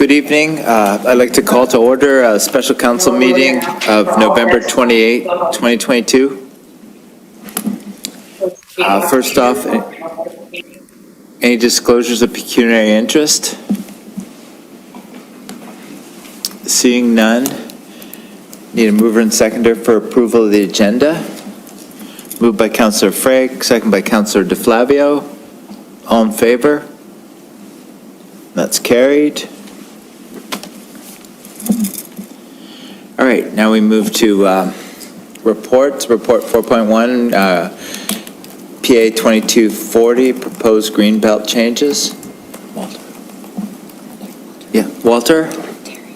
Good evening. I'd like to call to order a special council meeting of November 28, 2022. First off, any disclosures of pecuniary interest? Seeing none, need a mover and seconder for approval of the agenda. Moved by Councillor Frey, second by Councillor DeFlavio. All in favor? That's carried. All right, now we move to reports. Report 4.1, PA 2240, proposed greenbelt changes. Walter. Yeah, Walter? Terry.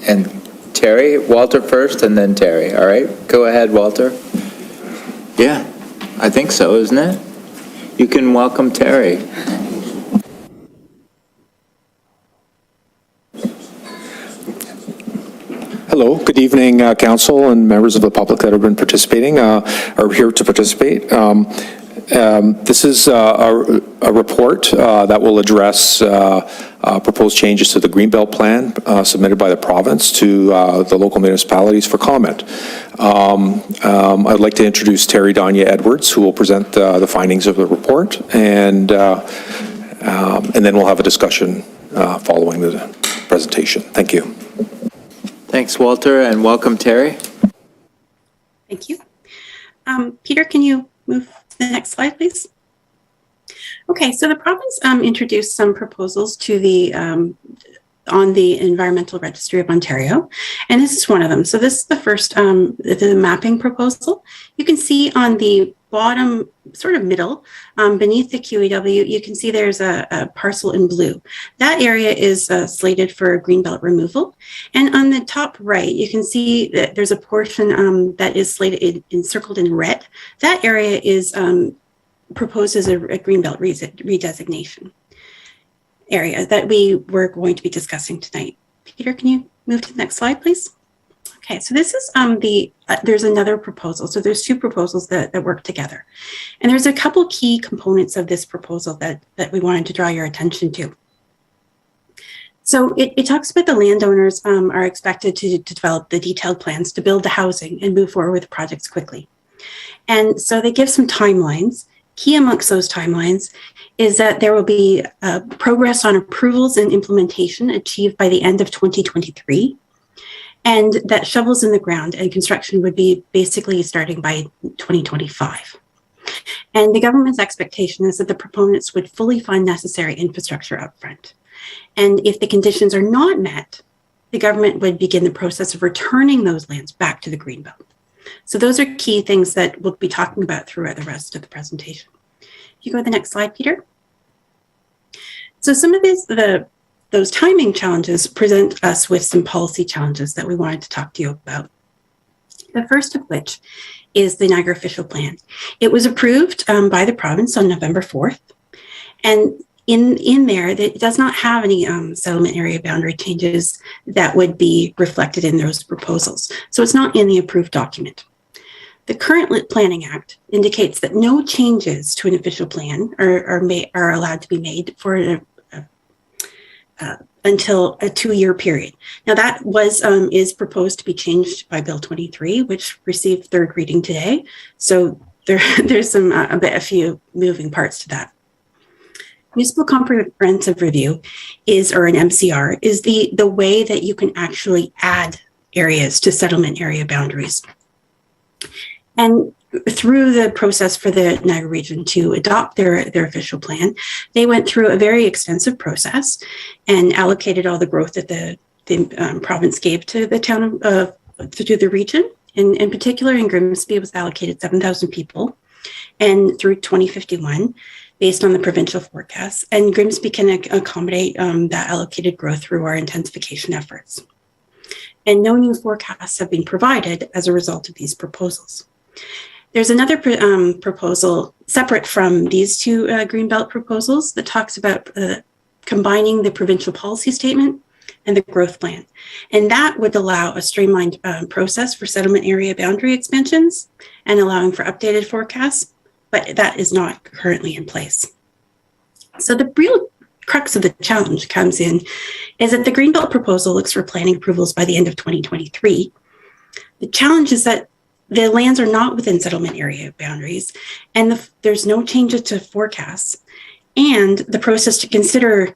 And Terry? Walter first and then Terry. All right, go ahead, Walter. Yeah, I think so, isn't it? You can welcome Terry. Hello, good evening, Council and members of the public that have been participating, are here to participate. This is a report that will address proposed changes to the Greenbelt Plan submitted by the province to the local municipalities for comment. I'd like to introduce Terry Danya Edwards, who will present the findings of the report, and then we'll have a discussion following the presentation. Thank you. Thanks, Walter, and welcome, Terry. Thank you. Peter, can you move to the next slide, please? Okay, so the province introduced some proposals to the on the Environmental Registry of Ontario, and this is one of them. So this is the first, the mapping proposal. You can see on the bottom, sort of middle, beneath the QEW, you can see there's a parcel in blue. That area is slated for greenbelt removal. And on the top right, you can see that there's a portion that is slated, encircled in red. That area is proposed as a greenbelt redesignation area that we were going to be discussing tonight. Peter, can you move to the next slide, please? Okay, so this is there's another proposal. So there's two proposals that work together. And there's a couple key components of this proposal that we wanted to draw your attention to. So it talks about the landowners are expected to develop the detailed plans to build the housing and move forward with projects quickly. And so they give some timelines. Key amongst those timelines is that there will be progress on approvals and implementation achieved by the end of 2023. And that shovels in the ground and construction would be basically starting by 2025. And the government's expectation is that the proponents would fully fund necessary infrastructure upfront. And if the conditions are not met, the government would begin the process of returning those lands back to the Greenbelt. So those are key things that we'll be talking about throughout the rest of the presentation. If you go to the next slide, Peter. So some of those timing challenges present us with some policy challenges that we wanted to talk to you about. The first of which is the Niagara Official Plan. It was approved by the province on November 4th. And in there, it does not have any settlement area boundary changes that would be reflected in those proposals. So it's not in the approved document. The current Planning Act indicates that no changes to an official plan are allowed to be made for until a 2-year period. Now that is proposed to be changed by Bill 23, which received third reading today. So there's a few moving parts to that. Municipal Comprehensive Review or an MCR, is the way that you can actually add areas to settlement area boundaries. And through the process for the Niagara region to adopt their official plan, they went through a very extensive process and allocated all the growth that the province gave to the town to the region. In particular, in Grimsby was allocated 7,000 people, and through 2051, based on the provincial forecasts, and Grimsby can accommodate that allocated growth through our intensification efforts. And no new forecasts have been provided as a result of these proposals. There's another proposal separate from these two Greenbelt proposals that talks about combining the provincial policy statement and the growth plan. And that would allow a streamlined process for settlement area boundary expansions and allowing for updated forecasts, but that is not currently in place. So the real crux of the challenge comes in is that the Greenbelt proposal looks for planning approvals by the end of 2023. The challenge is that the lands are not within settlement area boundaries, and there's no changes to forecasts. And the process to consider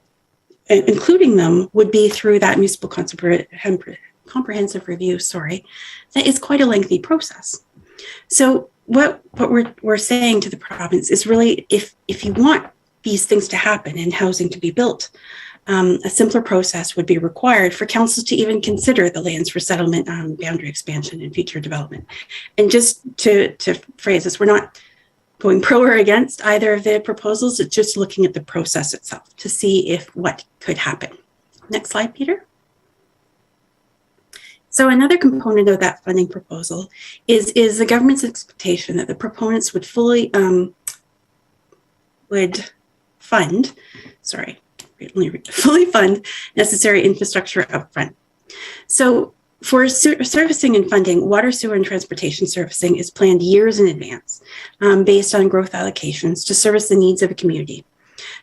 including them would be through that municipal comprehensive review, that is quite a lengthy process. So what we're saying to the province is really, if you want these things to happen and housing to be built, a simpler process would be required for councils to even consider the lands for settlement, boundary expansion and future development. And just to phrase this, we're not going pro or against either of the proposals. It's just looking at the process itself to see if what could happen. Next slide, Peter. So another component of that funding proposal is the government's expectation that the proponents would fully fund necessary infrastructure upfront. So for servicing and funding, water, sewer, and transportation servicing is planned years in advance based on growth allocations to service the needs of a community.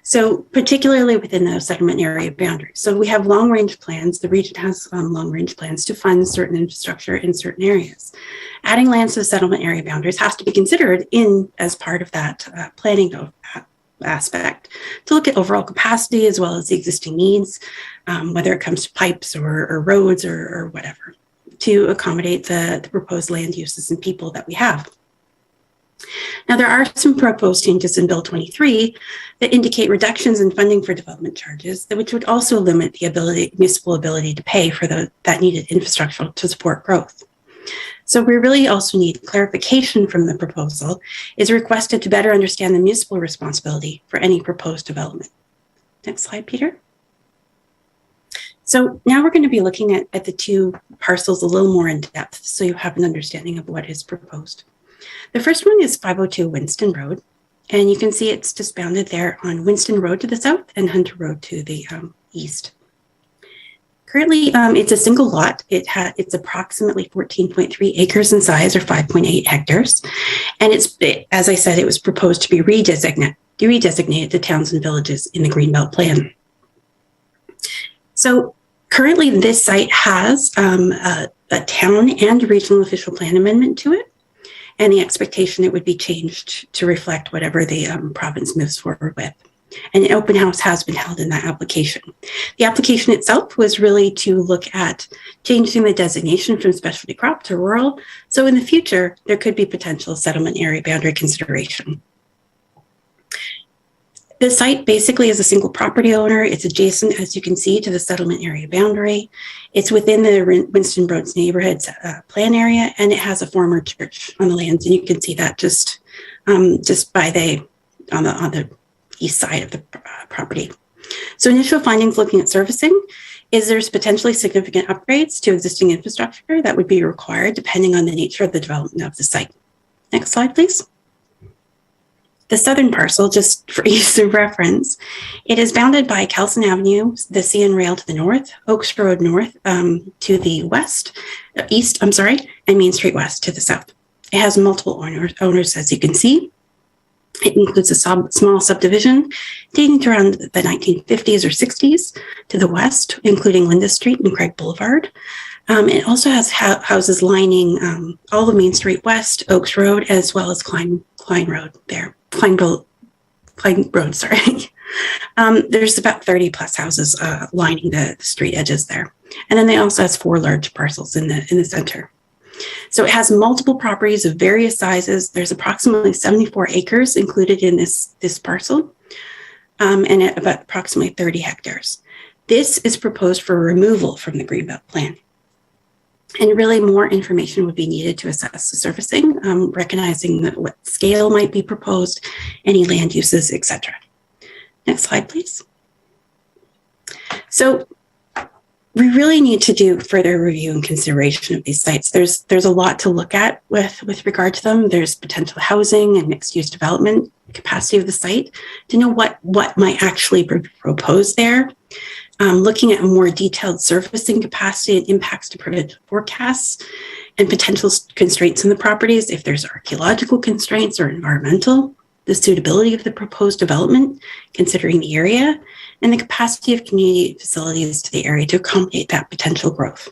So particularly within the settlement area boundaries. So we have long-range plans. The region has long-range plans to fund certain infrastructure in certain areas. Adding lands to the settlement area boundaries has to be considered as part of that planning aspect to look at overall capacity as well as the existing needs, whether it comes to pipes or roads or whatever, to accommodate the proposed land uses and people that we have. Now, there are some proposed changes in Bill 23 that indicate reductions in funding for development charges, which would also limit the municipal ability to pay for that needed infrastructure to support growth. So we really also need clarification from the proposal is requested to better understand the municipal responsibility for any proposed development. Next slide, Peter. So now we're going to be looking at the two parcels a little more in depth so you have an understanding of what is proposed. The first one is 502 Winston Road, and you can see it's just bounded there on Winston Road to the south and Hunter Road to the east. Currently, it's a single lot. It's approximately 14.3 acres in size, or 5.8 hectares. And as I said, it was proposed to be redesignated to towns and villages in the Greenbelt Plan. So currently, this site has a town and regional official plan amendment to it. And the expectation it would be changed to reflect whatever the province moves forward with. And an open house has been held in that application. The application itself was really to look at changing the designation from specialty crop to rural. So in the future, there could be potential settlement area boundary consideration. The site basically is a single property owner. It's adjacent, as you can see, to the settlement area boundary. It's within the Winston Roads neighborhood plan area, and it has a former church on the lands, and you can see that just by on the east side of the property. So initial findings looking at servicing is there's potentially significant upgrades to existing infrastructure that would be required depending on the nature of the development of the site. Next slide, please. The southern parcel, just for ease of reference, it is bounded by Kelson Avenue, the CN Rail to the north, Oaks Road north to the east, and Main Street west to the south. It has multiple owners, as you can see. It includes a small subdivision dating to around the 1950s or 60s to the west, including Linda Street and Craig Boulevard. It also has houses lining all of Main Street West, Oaks Road, as well as Klein Road there. Klein Road, sorry. There's about 30 plus houses lining the street edges there. And then it also has 4 large parcels in the center. So it has multiple properties of various sizes. There's approximately 74 acres included in this parcel, and at about approximately 30 hectares. This is proposed for removal from the Greenbelt Plan. And really more information would be needed to assess the servicing, recognizing that what scale might be proposed, any land uses, etc. Next slide, please. So we really need to do further review and consideration of these sites. There's a lot to look at with regard to them. There's potential housing and mixed-use development capacity of the site to know what might actually be proposed there. Looking at a more detailed surfacing capacity and impacts to provincial forecasts and potential constraints in the properties, if there's archaeological constraints or environmental. the suitability of the proposed development, considering the area, and the capacity of community facilities to the area to accommodate that potential growth.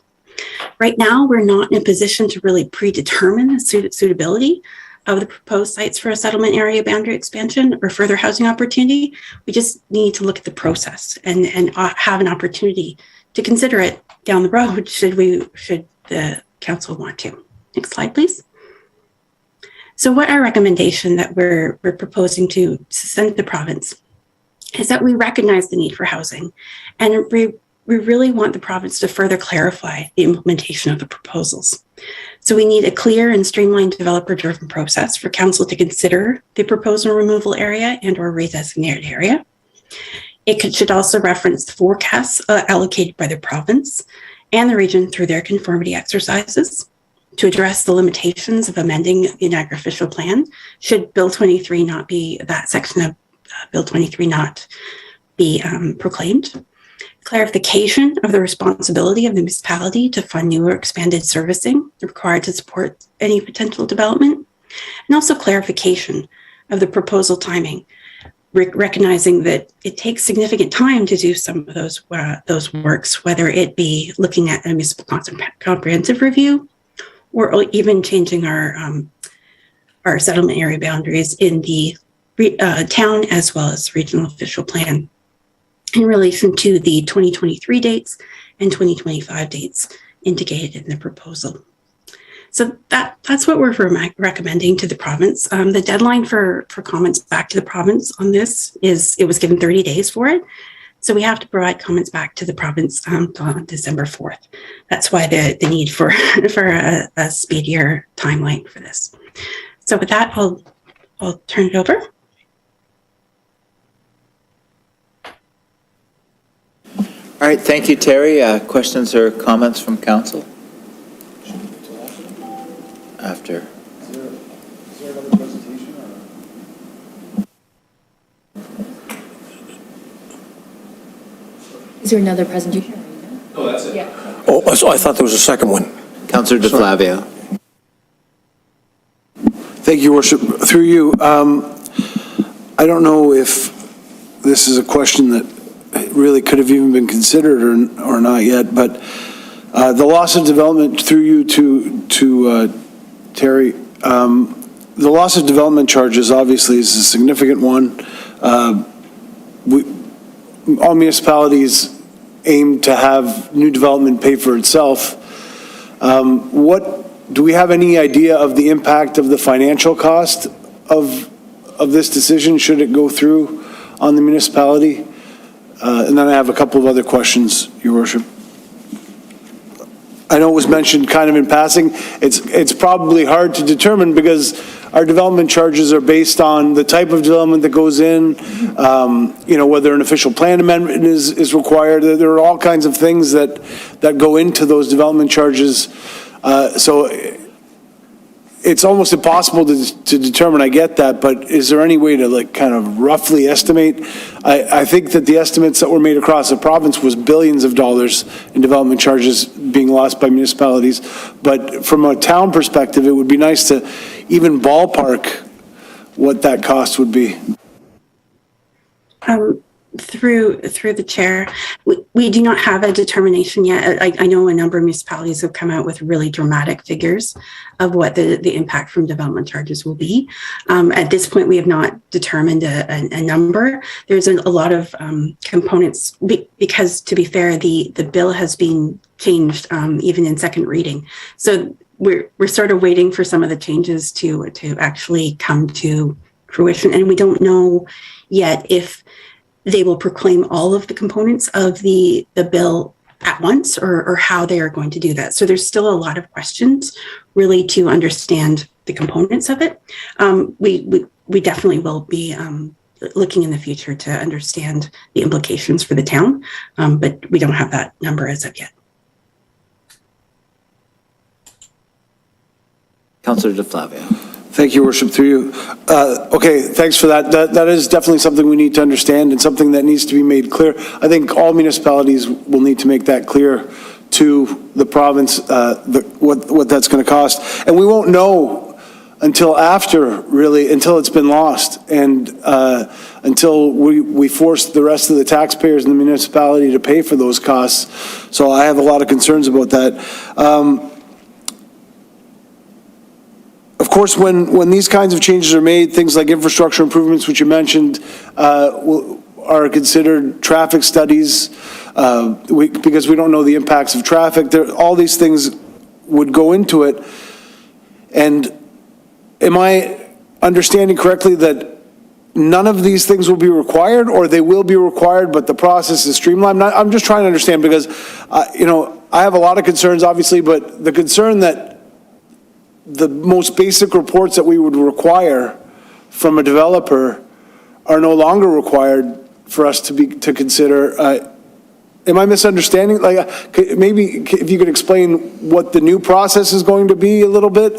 Right now, we're not in a position to really predetermine the suitability of the proposed sites for a settlement area boundary expansion or further housing opportunity. We just need to look at the process and have an opportunity to consider it down the road should the council want to. Next slide, please. So what our recommendation that we're proposing to send to the province is that we recognize the need for housing, and we really want the province to further clarify the implementation of the proposals. So we need a clear and streamlined developer-driven process for council to consider the proposal removal area and or redesignated area. It should also reference the forecasts allocated by the province and the region through their conformity exercises to address the limitations of amending the Niagara official plan should Bill 23 not be, that section of Bill 23 not be proclaimed. Clarification of the responsibility of the municipality to fund new or expanded servicing required to support any potential development, and also clarification of the proposal timing, recognizing that it takes significant time to do some of those works, whether it be looking at a municipal comprehensive review or even changing our settlement area boundaries in the town as well as regional official plan in relation to the 2023 dates and 2025 dates indicated in the proposal. So that's what we're recommending to the province. The deadline for comments back to the province on this it was given 30 days for it. So we have to provide comments back to the province on December 4th. That's why the need for a speedier timeline for this. So with that, I'll turn it over. All right, thank you, Terry. Questions or comments from council? After. Is there another presentation or? Is there another presentation? Oh, that's it. Yeah. Oh, so I thought there was a second one. Councillor DeFlavio. Thank you, Worship. Through you, I don't know if this is a question that really could have even been considered or not yet, but the loss of development through you to Terry, the loss of development charges obviously is a significant one. All municipalities aim to have new development pay for itself. Do we have any idea of the impact of the financial cost of this decision should it go through on the municipality? And then I have a couple of other questions, Your Worship. I know it was mentioned kind of in passing. It's probably hard to determine because our development charges are based on the type of development that goes in, whether an official plan amendment is required. There are all kinds of things that go into those development charges. So it's almost impossible to determine, I get that, but is there any way to kind of roughly estimate? I think that the estimates that were made across the province was billions of dollars in development charges being lost by municipalities. But from a town perspective, it would be nice to even ballpark what that cost would be. Through the chair, we do not have a determination yet. I know a number of municipalities have come out with really dramatic figures of what the impact from development charges will be. At this point, we have not determined a number. There's a lot of components because, to be fair, the bill has been changed even in second reading. So we're sort of waiting for some of the changes to actually come to fruition, and we don't know yet if they will proclaim all of the components of the bill at once or how they are going to do that. So there's still a lot of questions really to understand the components of it. We definitely will be looking in the future to understand the implications for the town, but we don't have that number as of yet. Councillor DeFlavio. Thank you, Worship, through you. Okay, thanks for that. That is definitely something we need to understand and something that needs to be made clear. I think all municipalities will need to make that clear to the province, what that's going to cost. And we won't know until after, really, until it's been lost, and until we force the rest of the taxpayers in the municipality to pay for those costs. So I have a lot of concerns about that. Of course, when these kinds of changes are made, things like infrastructure improvements, which you mentioned, are considered traffic studies, because we don't know the impacts of traffic. All these things would go into it. And am I understanding correctly that none of these things will be required, or they will be required, but the process is streamlined? I'm just trying to understand, because, I have a lot of concerns, obviously, but the concern that the most basic reports that we would require from a developer are no longer required for us to consider. Am I misunderstanding? Maybe if you could explain what the new process is going to be a little bit,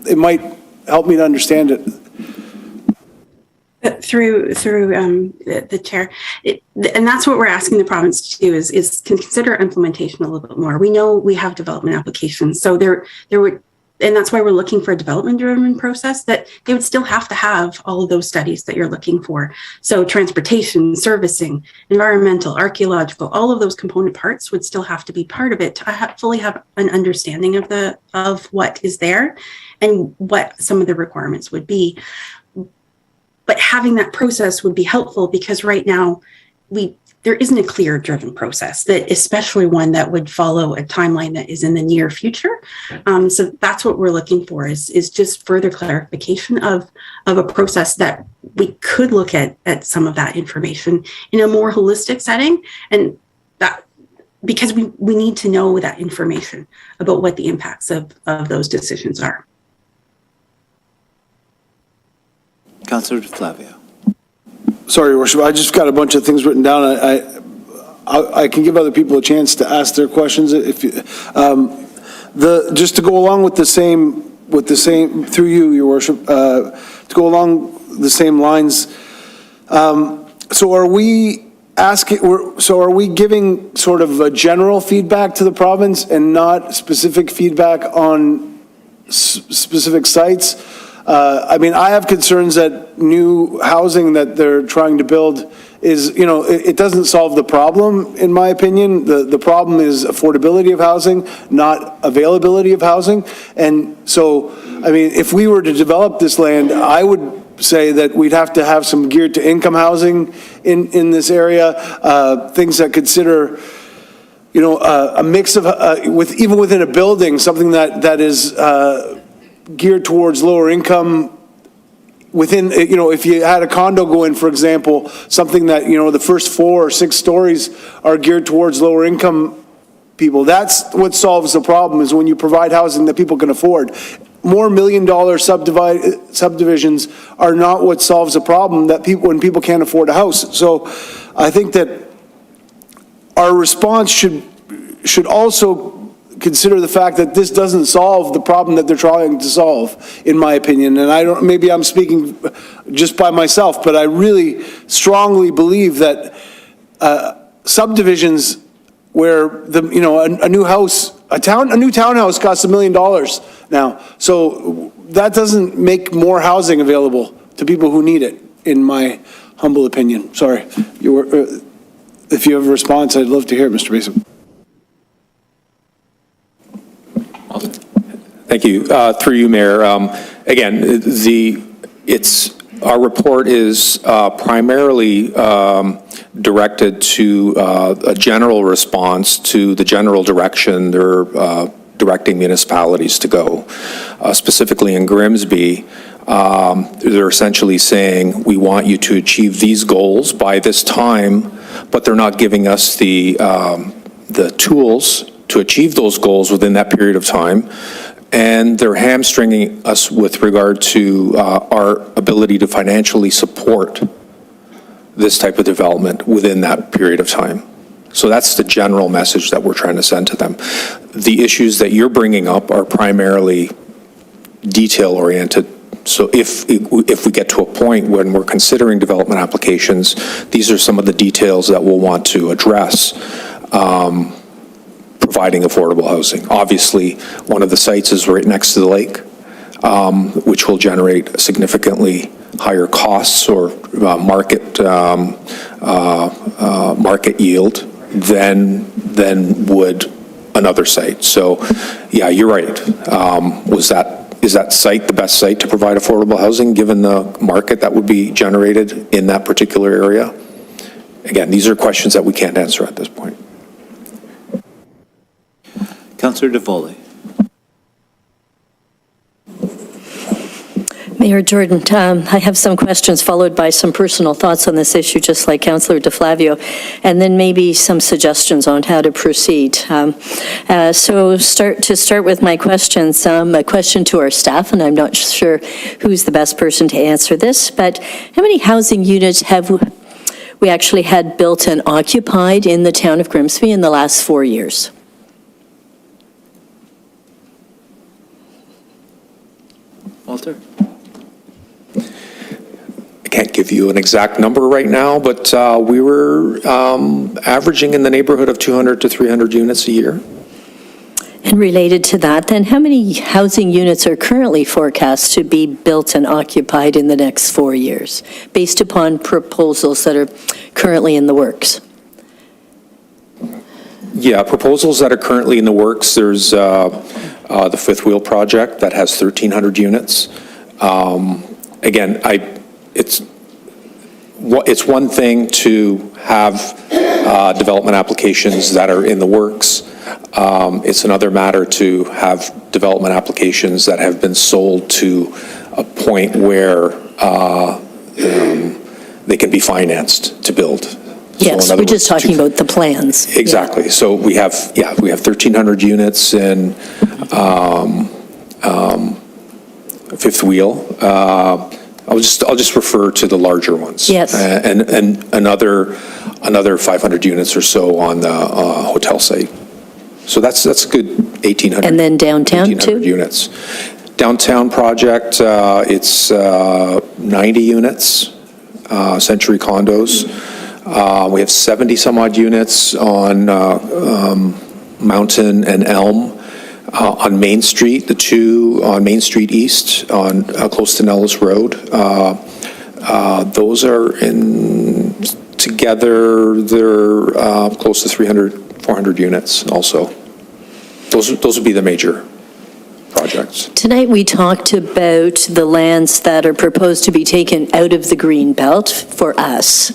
it might help me to understand it. Through the chair, and that's what we're asking the province to do is consider implementation a little bit more. We know we have development applications, so there would. And that's why we're looking for a development-driven process, that they would still have to have all of those studies that you're looking for. So transportation, servicing, environmental, archaeological, all of those component parts would still have to be part of it to fully have an understanding of what is there and what some of the requirements would be. But having that process would be helpful, because right now there isn't a clear driven process, that especially one that would follow a timeline that is in the near future. So that's what we're looking for is just further clarification of a process that we could look at some of that information in a more holistic setting. And that, because we need to know that information about what the impacts of those decisions are. Councillor Flavia. Sorry, Your Worship, I just got a bunch of things written down. I can give other people a chance to ask their questions if you, just to go along with the same, through you, Your Worship, to go along the same lines. So are we giving sort of a general feedback to the province and not specific feedback on specific sites? I have concerns that new housing that they're trying to build is, it doesn't solve the problem, in my opinion. The problem is affordability of housing, not availability of housing. And so, if we were to develop this land, I would say that we'd have to have some geared to income housing in this area, things that consider, a mix of, even within a building, something that is, geared towards lower income within, if you had a condo go in, for example, something that, the first 4 or 6 stories are geared towards lower income people. That's what solves the problem, is when you provide housing that people can afford. More $1 million subdivisions are not what solves the problem when people can't afford a house. So I think that our response should also consider the fact that this doesn't solve the problem that they're trying to solve, in my opinion. And maybe I'm speaking just by myself, but I really strongly believe that subdivisions where a new house, a new townhouse costs $1 million now. So that doesn't make more housing available to people who need it, in my humble opinion. Sorry. If you have a response, I'd love to hear it, Mr. Basic. Thank you. Through you, Mayor. Again, our report is primarily directed to a general response to the general direction they're directing municipalities to go. Specifically in Grimsby, they're essentially saying, we want you to achieve these goals by this time, but they're not giving us the tools to achieve those goals within that period of time. And they're hamstringing us with regard to our ability to financially support this type of development within that period of time. So that's the general message that we're trying to send to them. The issues that you're bringing up are primarily detail-oriented. So if we get to a point when we're considering development applications, these are some of the details that we'll want to address. Providing affordable housing. Obviously, one of the sites is right next to the lake. which will generate significantly higher costs or market yield than would another site. So, yeah, you're right. Is that site the best site to provide affordable housing, given the market that would be generated in that particular area? Again, these are questions that we can't answer at this point. Councillor DeVoley. Mayor Jordan, I have some questions followed by some personal thoughts on this issue, just like Councillor DeFlavio, and then maybe some suggestions on how to proceed. So to start with my questions, a question to our staff, and I'm not sure who's the best person to answer this, but how many housing units have we actually had built and occupied in the town of Grimsby in the last 4 years? Walter? I can't give you an exact number right now, but we were averaging in the neighborhood of 200 to 300 units a year. And related to that, then, how many housing units are currently forecast to be built and occupied in the next 4 years, based upon proposals that are currently in the works? Yeah, proposals that are currently in the works, there's the Fifth Wheel project that has 1,300 units. Again, it's one thing to have development applications that are in the works. It's another matter to have development applications that have been sold to a point where they can be financed to build. Yes, we're just talking about the plans. Exactly. Yeah. So we have 1,300 units in Fifth Wheel. I'll just refer to the larger ones. Yes. And another 500 units or so on the hotel site. So that's a good 1,800. And then downtown too? Units. Downtown project, it's 90 units, Century condos. We have 70 some odd units on Mountain and Elm. On Main Street, the two on Main Street East, on close to Nellis Road. Those are together, they're close to 300, 400 units also. Those would be the major projects. Tonight we talked about the lands that are proposed to be taken out of the green belt for us.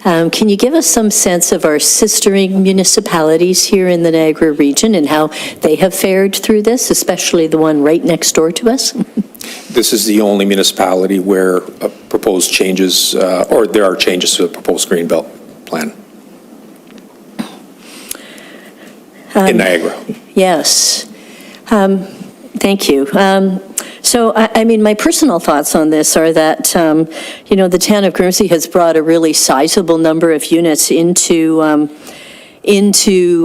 Can you give us some sense of our sistering municipalities here in the Niagara region and how they have fared through this, especially the one right next door to us? This is the only municipality where proposed changes, or there are changes to the proposed green belt plan in Niagara. Yes. Thank you. So, I mean, my personal thoughts on this are that, the town of Grimsby has brought a really sizable number of units into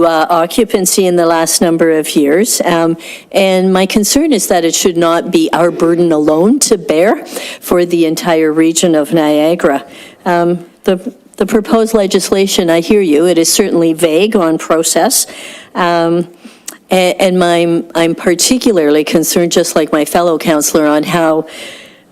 occupancy in the last number of years. And my concern is that it should not be our burden alone to bear for the entire region of Niagara. The proposed legislation, I hear you, it is certainly vague on process. And I'm particularly concerned, just like my fellow councillor, on how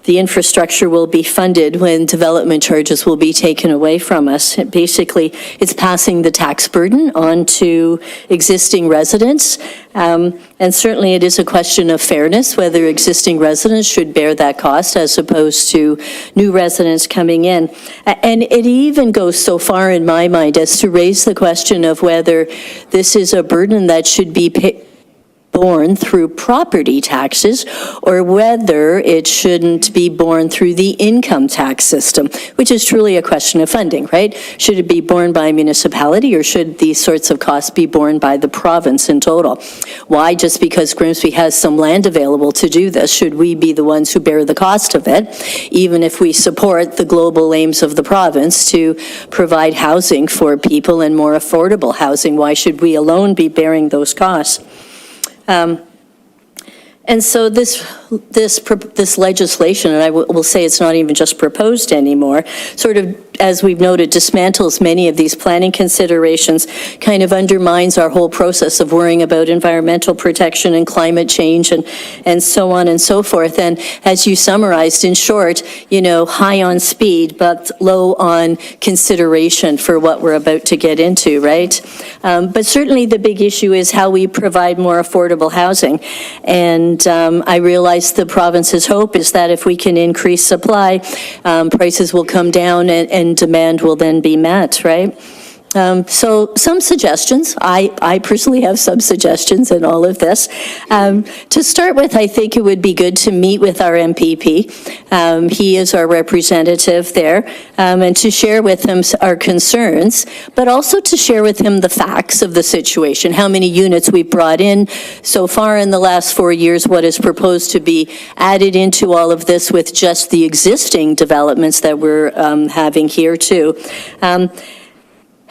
the infrastructure will be funded when development charges will be taken away from us. Basically, it's passing the tax burden on to existing residents. And certainly it is a question of fairness, whether existing residents should bear that cost as opposed to new residents coming in. And it even goes so far in my mind as to raise the question of whether this is a burden that should be borne through property taxes, or whether it shouldn't be borne through the income tax system, which is truly a question of funding, right? Should it be borne by a municipality, or should these sorts of costs be borne by the province in total? Why, just because Grimsby has some land available to do this, should we be the ones who bear the cost of it, even if we support the global aims of the province to provide housing for people and more affordable housing? Why should we alone be bearing those costs? And so this legislation, and I will say it's not even just proposed anymore, sort of as we've noted, dismantles many of these planning considerations, kind of undermines our whole process of worrying about environmental protection and climate change and so on and so forth. And as you summarized, in short, high on speed, but low on consideration for what we're about to get into, right? But certainly the big issue is how we provide more affordable housing. And I realize the province's hope is that if we can increase supply, prices will come down and demand will then be met, right? So some suggestions. I personally have some suggestions in all of this. To start with, I think it would be good to meet with our MPP. He is our representative there, and to share with him our concerns, but also to share with him the facts of the situation, how many units we've brought in so far in the last 4 years, what is proposed to be added into all of this with just the existing developments that we're having here too.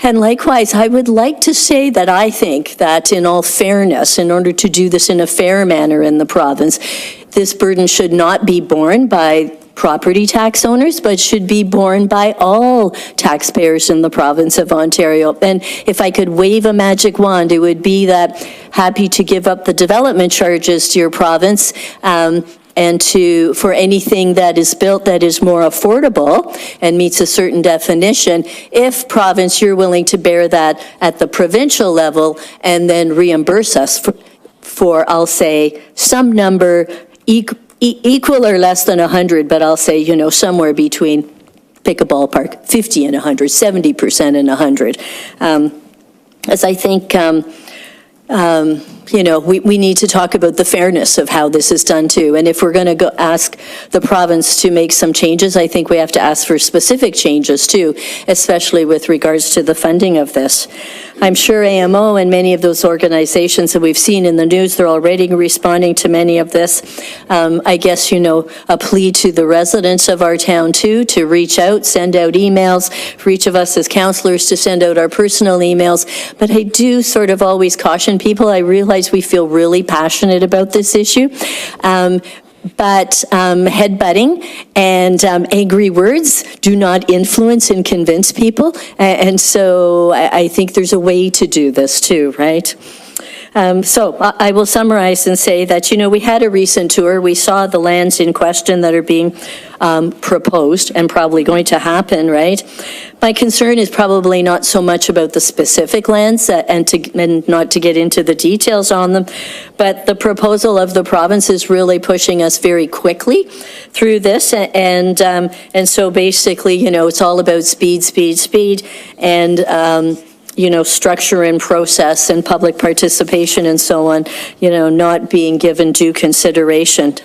And likewise, I would like to say that I think that in all fairness, in order to do this in a fair manner in the province, this burden should not be borne by property tax owners, but should be borne by all taxpayers in the province of Ontario. And if I could wave a magic wand, it would be that happy to give up the development charges to your province, and for anything that is built that is more affordable and meets a certain definition, if province, you're willing to bear that at the provincial level and then reimburse us for I'll say, some number equal or less than 100, but I'll say, somewhere between, pick a ballpark, 50 and 100, 70% and 100. As I think, we need to talk about the fairness of how this is done too. And if we're going to go ask the province to make some changes, I think we have to ask for specific changes too, especially with regards to the funding of this. I'm sure AMO and many of those organizations that we've seen in the news, they're already responding to many of this. I guess, a plea to the residents of our town too, to reach out, send out emails, for each of us as councillors to send out our personal emails. But I do sort of always caution people. I realize we feel really passionate about this issue. But headbutting and angry words do not influence and convince people. And so I think there's a way to do this too, right? So I will summarize and say that, we had a recent tour. We saw the lands in question that are being proposed and probably going to happen, right? My concern is probably not so much about the specific lands and not to get into the details on them, but the proposal of the province is really pushing us very quickly through this. And so basically, it's all about speed, and structure and process and public participation and so on, not being given due consideration.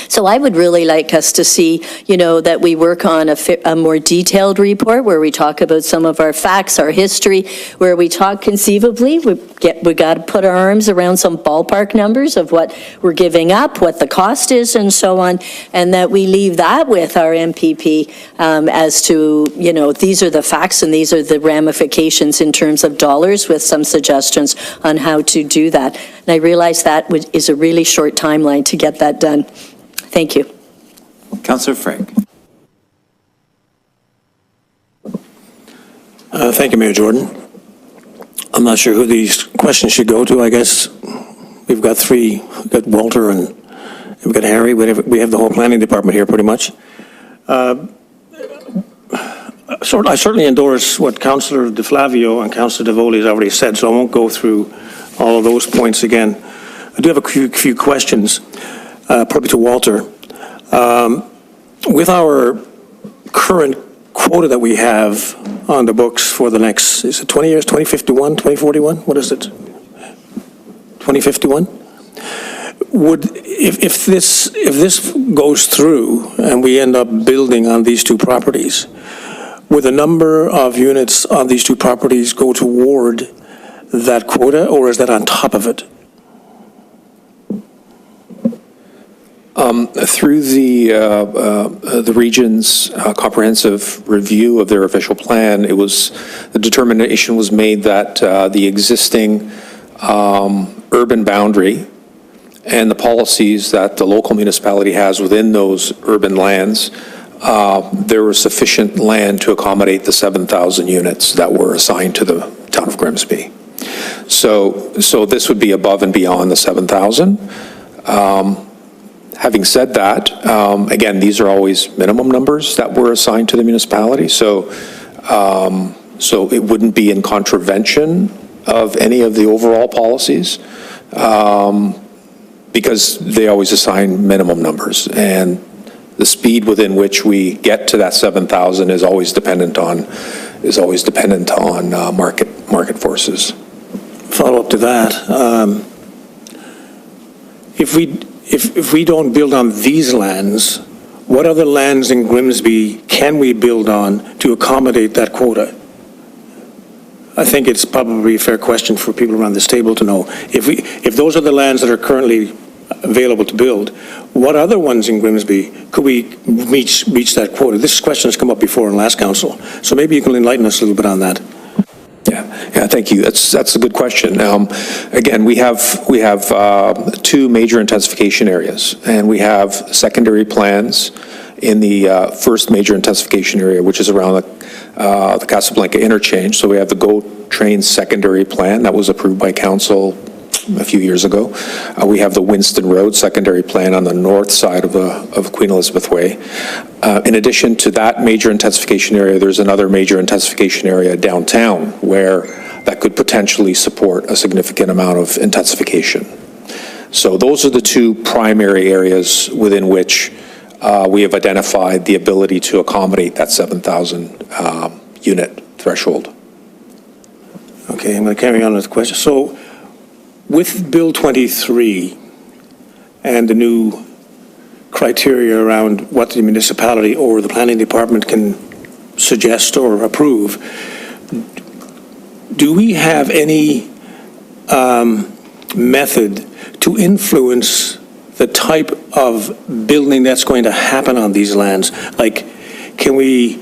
So I would really like us to see, that we work on a more detailed report where we talk about some of our facts, our history, where we talk conceivably. We got to put our arms around some ballpark numbers of what we're giving up, what the cost is, and so on, and that we leave that with our MPP as to, these are the facts and these are the ramifications in terms of dollars, with some suggestions on how to do that. And I realize that is a really short timeline to get that done. Thank you. Councillor Frank. Thank you, Mayor Jordan. I'm not sure who these questions should go to. I guess we've got three. We've got Walter and we've got Harry. We have the whole planning department here pretty much. I certainly endorse what Councillor DeFlavio and Councillor DeVoli has already said, so I won't go through all of those points again. I do have a few questions. Probably to Walter. With our current quota that we have on the books for the next, is it 20 years, 2051, 2041? What is it? 2051? If this goes through and we end up building on these two properties, would the number of units on these two properties go toward that quota, or is that on top of it? Through the region's comprehensive review of their official plan, the determination was made that the existing urban boundary and the policies that the local municipality has within those urban lands there was sufficient land to accommodate the 7,000 units that were assigned to the town of Grimsby. So this would be above and beyond the 7,000. Having said that, again, these are always minimum numbers that were assigned to the municipality, so it wouldn't be in contravention of any of the overall policies, because they always assign minimum numbers, and the speed within which we get to that 7,000 is always dependent on market forces. Follow up to that. If we don't build on these lands, what other lands in Grimsby can we build on to accommodate that quota? I think it's probably a fair question for people around this table to know. If those are the lands that are currently available to build, what other ones in Grimsby could we reach that quota? This question has come up before in last council, so maybe you can enlighten us a little bit on that. Yeah, thank you. That's a good question. Again, we have two major intensification areas, and we have secondary plans in the first major intensification area, which is around the Casablanca interchange. So we have the GO Train secondary plan that was approved by council a few years ago. We have the Winston Road secondary plan on the north side of Queen Elizabeth Way. In addition to that major intensification area, there's another major intensification area downtown where that could potentially support a significant amount of intensification. So those are the two primary areas within which we have identified the ability to accommodate that 7,000 unit threshold. Okay, I'm going to carry on with the question. So with Bill 23 and the new criteria around what the municipality or the planning department can suggest or approve, do we have any method to influence the type of building that's going to happen on these lands? Like, can we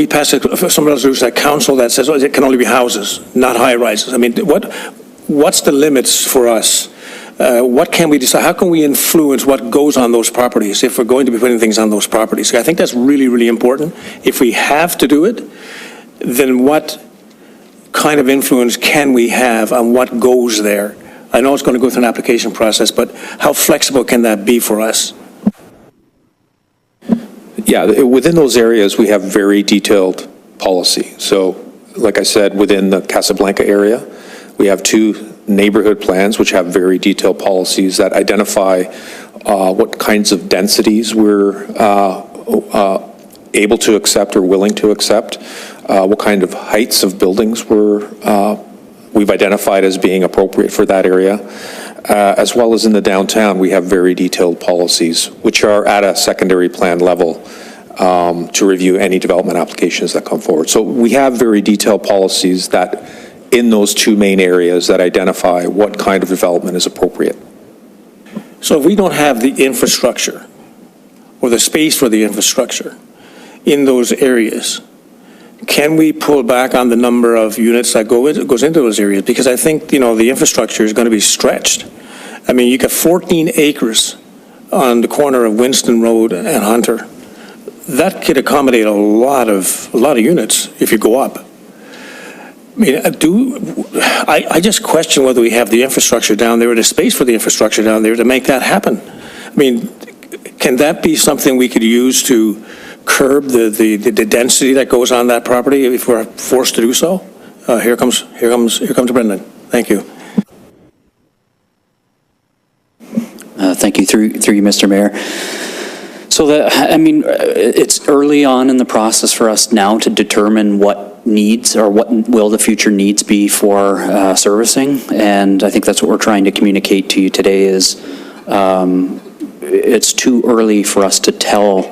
pass some resolution at council that says, oh, it can only be houses, not high-rises? I mean, what's the limits for us? What can we decide? How can we influence what goes on those properties if we're going to be putting things on those properties? I think that's really, really important. If we have to do it, then what kind of influence can we have on what goes there? I know it's going to go through an application process, but how flexible can that be for us? Yeah, within those areas, we have very detailed policy. So, like I said, within the Casablanca area, we have two neighborhood plans which have very detailed policies that identify what kinds of densities we're able to accept or willing to accept, what kind of heights of buildings we've identified as being appropriate for that area. As well as in the downtown, we have very detailed policies, which are at a secondary plan level to review any development applications that come forward. So we have very detailed policies that, in those two main areas, that identify what kind of development is appropriate. So if we don't have the infrastructure or the space for the infrastructure in those areas, can we pull back on the number of units that goes into those areas? Because I think, the infrastructure is going to be stretched. I mean, you got 14 acres on the corner of Winston Road and Hunter. That could accommodate a lot of units if you go up. I mean, I just question whether we have the infrastructure down there or the space for the infrastructure down there to make that happen. I mean, can that be something we could use to curb the density that goes on that property if we're forced to do so? Here comes Brendan. Thank you. Thank you, through you, Mr. Mayor. So it's early on in the process for us now to determine what needs or what will the future needs be for servicing, and I think that's what we're trying to communicate to you today is it's too early for us to tell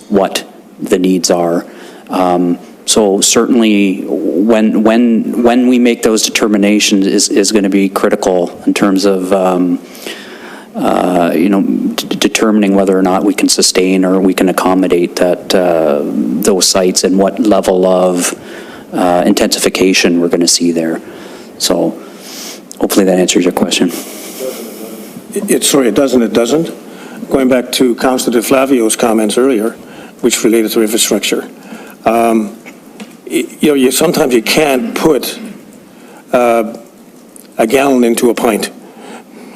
what the needs are. So certainly when we make those determinations is going to be critical in terms of determining whether or not we can sustain or we can accommodate those sites and what level of intensification we're going to see there. So hopefully that answers your question. It doesn't. going back to Councilor DeFlavio's comments earlier, which related to infrastructure, sometimes you can't put a gallon into a pint.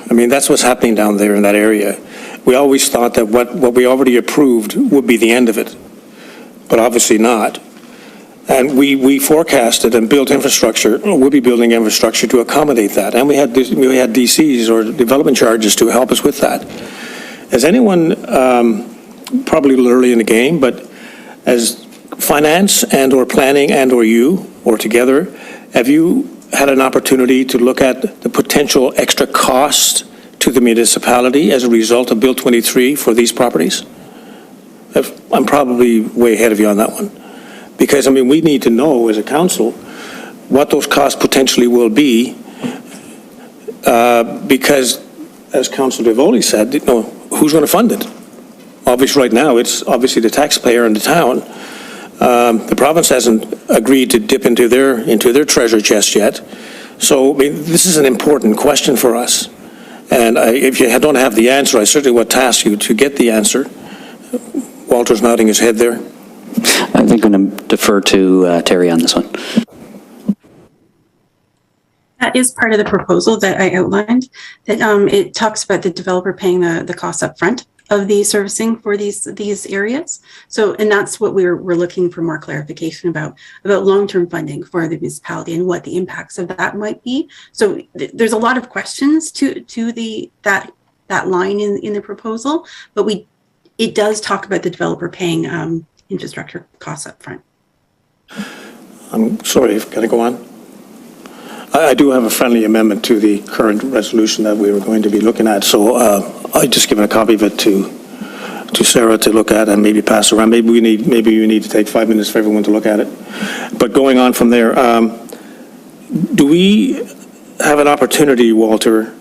I mean, that's what's happening down there in that area. We always thought that what we already approved would be the end of it, but obviously not. And we forecasted and built infrastructure, we'll be building infrastructure to accommodate that. And we had DCs or development charges to help us with that. Has anyone, probably a little early in the game, but as finance and or planning and or you, or together, have you had an opportunity to look at the potential extra cost to the municipality as a result of Bill 23 for these properties? I'm probably way ahead of you on that one. Because, I mean, we need to know as a council what those costs potentially will be, because, as Councilor Devoli said, who's going to fund it? Obviously, right now, it's obviously the taxpayer and the town. The province hasn't agreed to dip into their treasure chest yet. So, I mean, this is an important question for us. And if you don't have the answer, I certainly would task you to get the answer. Walter's nodding his head there. I think I'm going to defer to Terry on this one. That is part of the proposal that I outlined, that it talks about the developer paying the costs up front of the servicing for these areas. So, and that's what we're looking for more clarification about long-term funding for the municipality and what the impacts of that might be. So there's a lot of questions to that line in the proposal, but it does talk about the developer paying infrastructure costs up front. I'm sorry, can I go on? I do have a friendly amendment to the current resolution that we were going to be looking at, so I just given a copy of it to Sarah to look at and maybe pass around. Maybe we need to take 5 minutes for everyone to look at it. But going on from there, do we have an opportunity, Walter,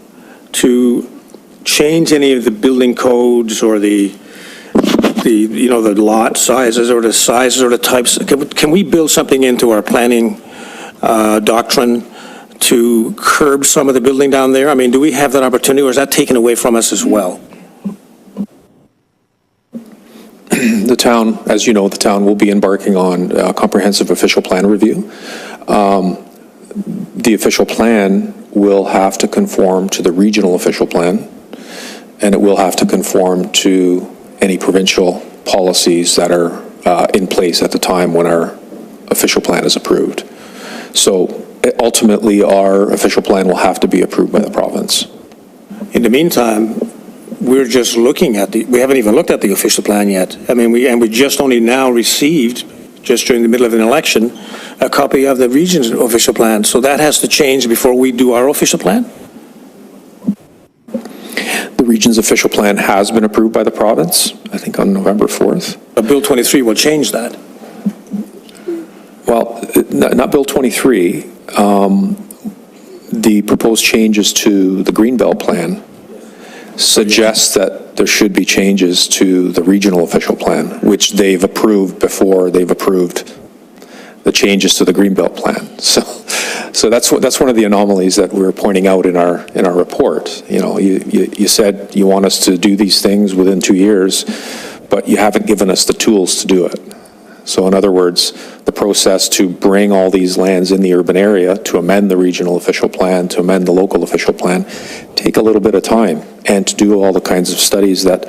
to change any of the building codes or the lot sizes or the sizes or the types? Can we build something into our planning doctrine to curb some of the building down there? I mean, do we have that opportunity, or is that taken away from us as well? The town, as you know, the town will be embarking on a comprehensive official plan review. The official plan will have to conform to the regional official plan, and it will have to conform to any provincial policies that are in place at the time when our official plan is approved. So ultimately, our official plan will have to be approved by the province. In the meantime, we're just looking at we haven't even looked at the official plan yet. I mean, we just only now received, just during the middle of an election, a copy of the region's official plan. So that has to change before we do our official plan? The region's official plan has been approved by the province, I think on November 4th. But Bill 23 will change that. Well, not Bill 23. The proposed changes to the Greenbelt plan suggests that there should be changes to the regional official plan, which they've approved before they've approved the changes to the Greenbelt plan. So that's one of the anomalies that we're pointing out in our report. You know, you said you want us to do these things within 2 years, but you haven't given us the tools to do it. So in other words, the process to bring all these lands in the urban area, to amend the regional official plan, to amend the local official plan, take a little bit of time, and to do all the kinds of studies that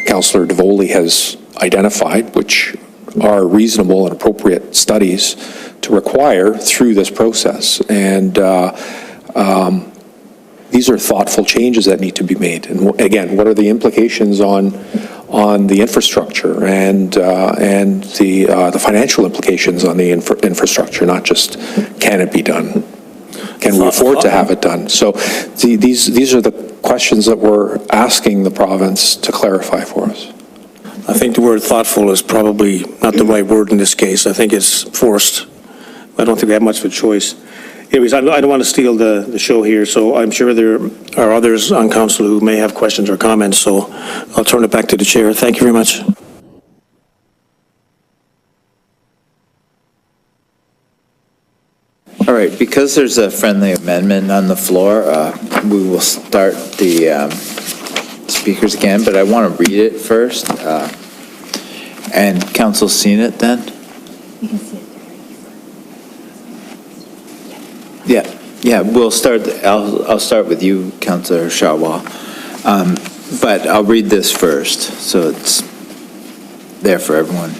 Councillor Devoli has identified, which are reasonable and appropriate studies to require through this process. And these are thoughtful changes that need to be made. And again, what are the implications on the infrastructure and the financial implications on the infrastructure, not just can it be done, can we afford to have it done? So these are the questions that we're asking the province to clarify for us. I think the word thoughtful is probably not the right word in this case. I think it's forced. I don't think we have much of a choice. Anyways, I don't want to steal the show here, so I'm sure there are others on council who may have questions or comments, so I'll turn it back to the chair. Thank you very much. All All right, because there's a friendly amendment on the floor, we will start the speakers again, but I want to read it first. And council's seen it then? You can see it there. Yeah, we'll start, I'll start with you, Councillor Sharwal. But I'll read this first, so it's there for everyone.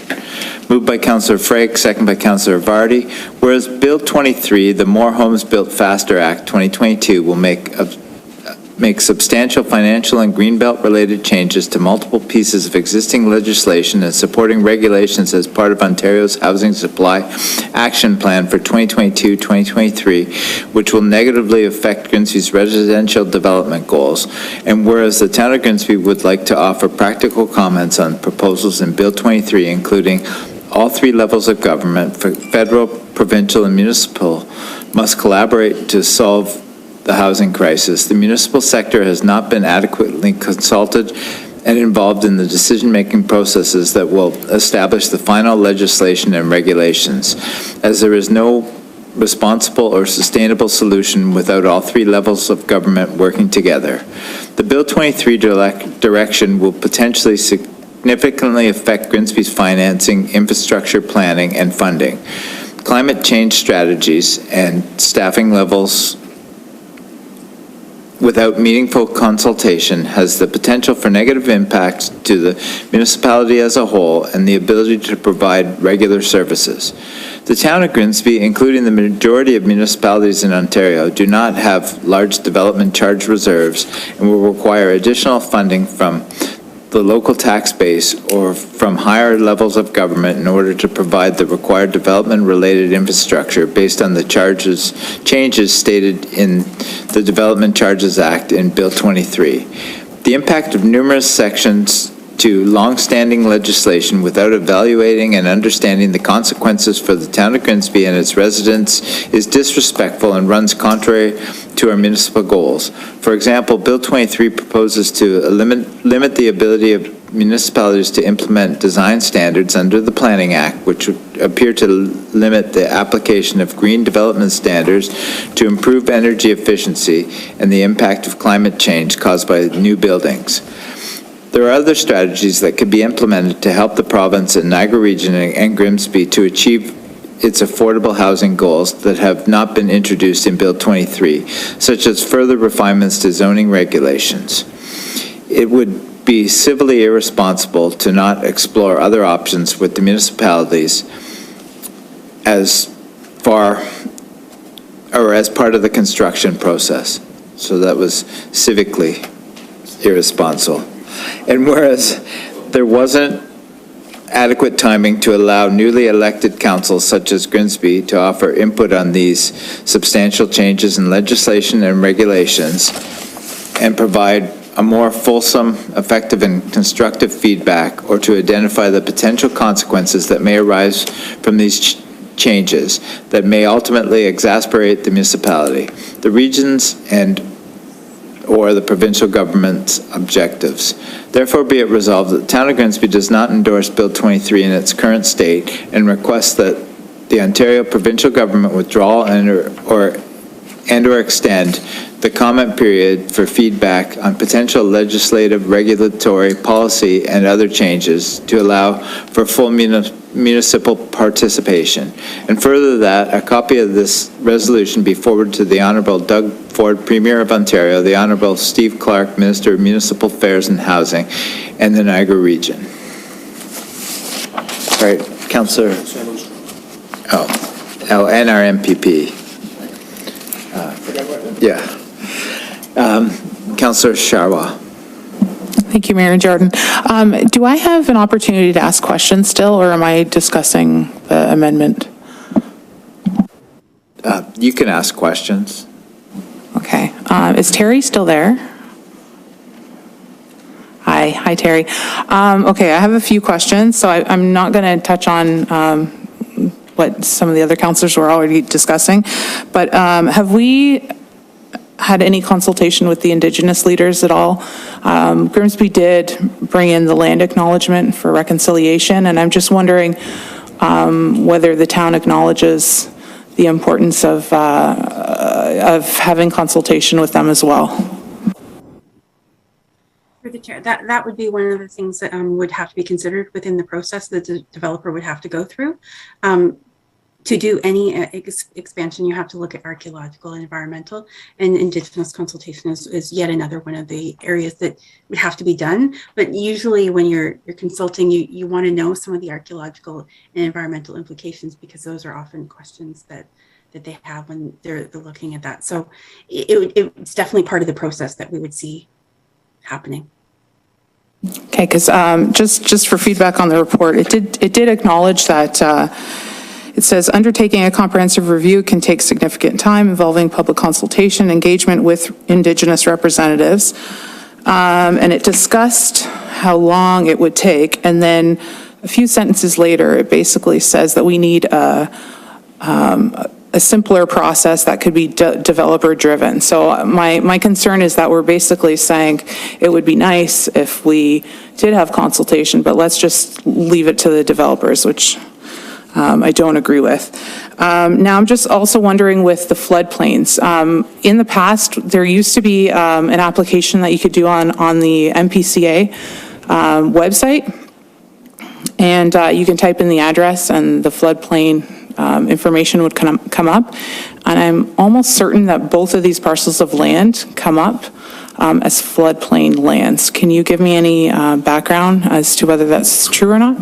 Moved by Councillor Frake, second by Councillor Vardy. Whereas Bill 23, the More Homes Built Faster Act 2022, will make substantial financial and Greenbelt-related changes to multiple pieces of existing legislation and supporting regulations as part of Ontario's Housing Supply Action Plan for 2022-2023, which will negatively affect Grimsby's residential development goals. And whereas the town of Grimsby would like to offer practical comments on proposals in Bill 23, including all three levels of government, federal, provincial, and municipal, must collaborate to solve the housing crisis. The municipal sector has not been adequately consulted and involved in the decision-making processes that will establish the final legislation and regulations, as there is no responsible or sustainable solution without all three levels of government working together. The Bill 23 direction will potentially significantly affect Grimsby's financing, infrastructure planning, and funding. Climate change strategies and staffing levels without meaningful consultation has the potential for negative impacts to the municipality as a whole and the ability to provide regular services. The town of Grimsby, including the majority of municipalities in Ontario, do not have large development charge reserves and will require additional funding from the local tax base or from higher levels of government in order to provide the required development-related infrastructure based on the changes stated in the Development Charges Act in Bill 23. The impact of numerous sections to long-standing legislation without evaluating and understanding the consequences for the town of Grimsby and its residents is disrespectful and runs contrary to our municipal goals. For example, Bill 23 proposes to limit the ability of municipalities to implement design standards under the Planning Act, which would appear to limit the application of green development standards to improve energy efficiency and the impact of climate change caused by new buildings. There are other strategies that could be implemented to help the province and Niagara Region and Grimsby to achieve its affordable housing goals that have not been introduced in Bill 23, such as further refinements to zoning regulations. It would be civilly irresponsible to not explore other options with the municipalities as part of the construction process. So that was civically irresponsible. And whereas there wasn't adequate timing to allow newly elected councils such as Grimsby to offer input on these substantial changes in legislation and regulations and provide a more fulsome, effective, and constructive feedback, or to identify the potential consequences that may arise from these changes that may ultimately exasperate the municipality, the regions, or the provincial government's objectives. Therefore, be it resolved that the town of Grimsby does not endorse Bill 23 in its current state and requests that the Ontario provincial government withdraw and/or extend the comment period for feedback on potential legislative, regulatory, policy, and other changes to allow for full municipal participation. And further that, a copy of this resolution be forwarded to the Honourable Doug Ford, Premier of Ontario, the Honourable Steve Clark, Minister of Municipal Affairs and Housing, and the Niagara Region. All right, Councillor. And our MPP. Councillor Sharwal. Thank you, Mayor Jordan. Do I have an opportunity to ask questions still, or am I discussing the amendment? You can ask questions. Okay. Is Terry still there? Hi, Terry. Okay, I have a few questions, so I'm not going to touch on what some of the other councillors were already discussing, but have we had any consultation with the Indigenous leaders at all? Grimsby did bring in the land acknowledgement for reconciliation, and I'm just wondering whether the town acknowledges the importance of having consultation with them as well. Through the chair, that would be one of the things that would have to be considered within the process that the developer would have to go through. To do any expansion, you have to look at archaeological and environmental, and Indigenous consultation is yet another one of the areas that would have to be done. But usually when you're consulting, you want to know some of the archaeological and environmental implications, because those are often questions that they have when they're looking at that. So it's definitely part of the process that we would see happening. Okay, because just for feedback on the report, it did acknowledge that it says undertaking a comprehensive review can take significant time involving public consultation, engagement with Indigenous representatives, and it discussed how long it would take. And then a few sentences later, it basically says that we need a simpler process that could be developer driven. So my concern is that we're basically saying it would be nice if we did have consultation, but let's just leave it to the developers, which I don't agree with. Now, I'm just also wondering with the floodplains. In the past, there used to be an application that you could do on the MPCA website, and you can type in the address and the floodplain information would come up. And I'm almost certain that both of these parcels of land come up as floodplain lands. Can you give me any background as to whether that's true or not?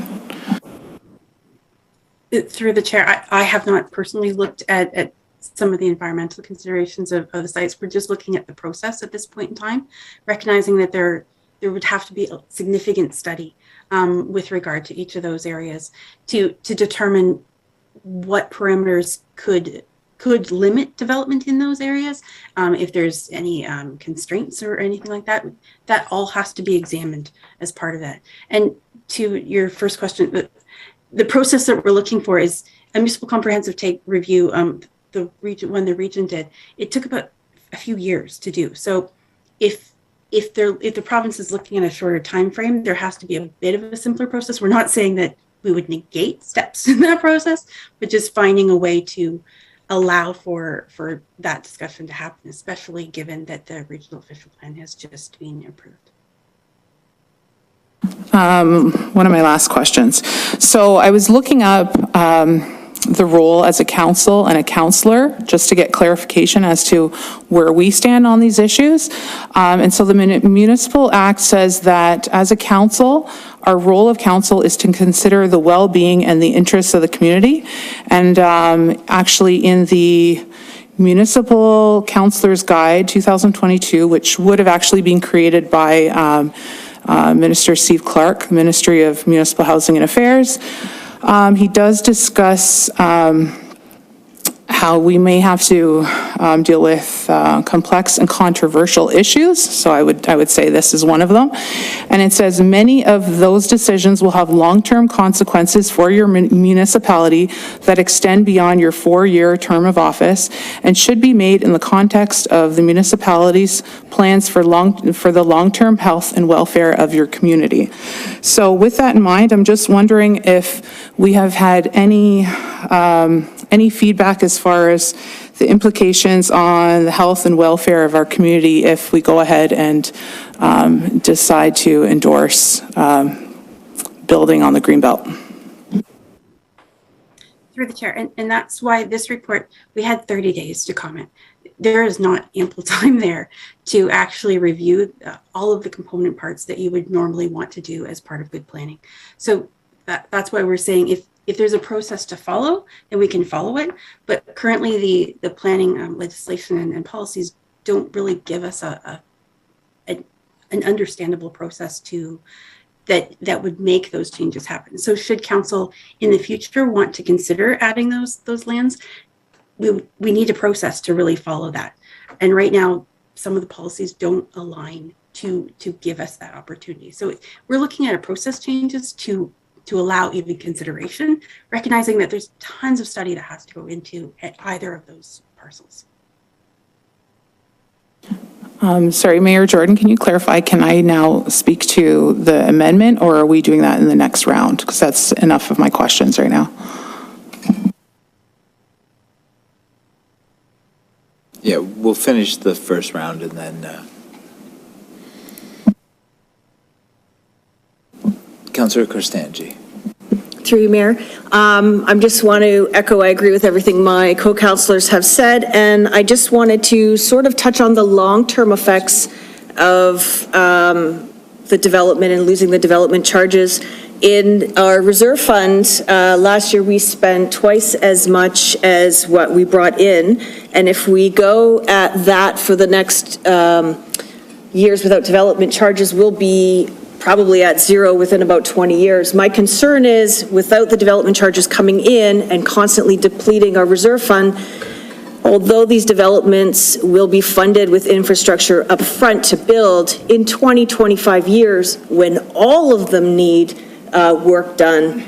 Through the chair, I have not personally looked at some of the environmental considerations of the sites. We're just looking at the process at this point in time, recognizing that there would have to be a significant study with regard to each of those areas to determine what parameters could limit development in those areas. If there's any constraints or anything like that, that all has to be examined as part of that. And to your first question, the process that we're looking for is a municipal comprehensive review. When the region did, it took about a few years to do. So if the province is looking at a shorter time frame, there has to be a bit of a simpler process. We're not saying that we would negate steps in that process, but just finding a way to allow for that discussion to happen, especially given that the regional official plan has just been approved. One of my last questions. So I was looking up the role as a council and a councillor, just to get clarification as to where we stand on these issues. And so the Municipal Act says that as a council, our role of council is to consider the well-being and the interests of the community. And actually in the Municipal Councillor's Guide 2022, which would have actually been created by Minister Steve Clark, Ministry of Municipal Housing and Affairs. He does discuss how we may have to deal with complex and controversial issues. So I would say this is one of them. And it says many of those decisions will have long-term consequences for your municipality that extend beyond your 4-year term of office and should be made in the context of the municipality's plans for the long-term health and welfare of your community. So with that in mind, I'm just wondering if we have had any feedback as far as the implications on the health and welfare of our community if we go ahead and decide to endorse building on the Greenbelt. Through the chair, and that's why this report, we had 30 days to comment. There is not ample time there to actually review all of the component parts that you would normally want to do as part of good planning. So that's why we're saying if there's a process to follow, then we can follow it. But currently the planning legislation and policies don't really give us an understandable process that would make those changes happen. So should council in the future want to consider adding those lands, we need a process to really follow that. And right now, some of the policies don't align to give us that opportunity. So we're looking at a process changes to allow even consideration, recognizing that there's tons of study that has to go into at either of those parcels. Sorry, Mayor Jordan, can you clarify, can I now speak to the amendment or are we doing that in the next round? Because that's enough of my questions right now. Yeah, we'll finish the first round and then, Councillor Korstanji. Through you, Mayor. I just want to echo, I agree with everything my co-councilors have said, and I just wanted to sort of touch on the long-term effects of the development and losing the development charges. In our reserve fund, last year we spent twice as much as what we brought in, and if we go at that for the next years without development charges, we'll be probably at zero within about 20 years. My concern is, without the development charges coming in and constantly depleting our reserve fund, although these developments will be funded with infrastructure upfront to build, in 20, 25 years, when all of them need work done,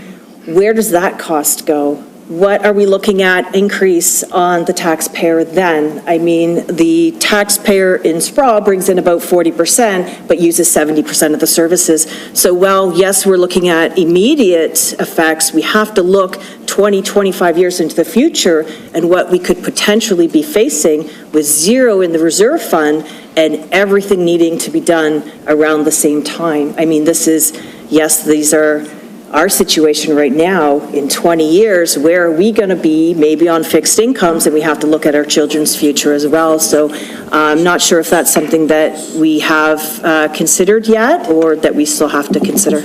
where does that cost go? What are we looking at increase on the taxpayer then? I mean, the taxpayer in Sproul brings in about 40%, but uses 70% of the services. So while, yes, we're looking at immediate effects, we have to look 20, 25 years into the future and what we could potentially be facing with zero in the reserve fund and everything needing to be done around the same time. I mean, this is, yes, these are our situation right now. In 20 years, where are we going to be? Maybe on fixed incomes, and we have to look at our children's future as well. So I'm not sure if that's something that we have considered yet or that we still have to consider.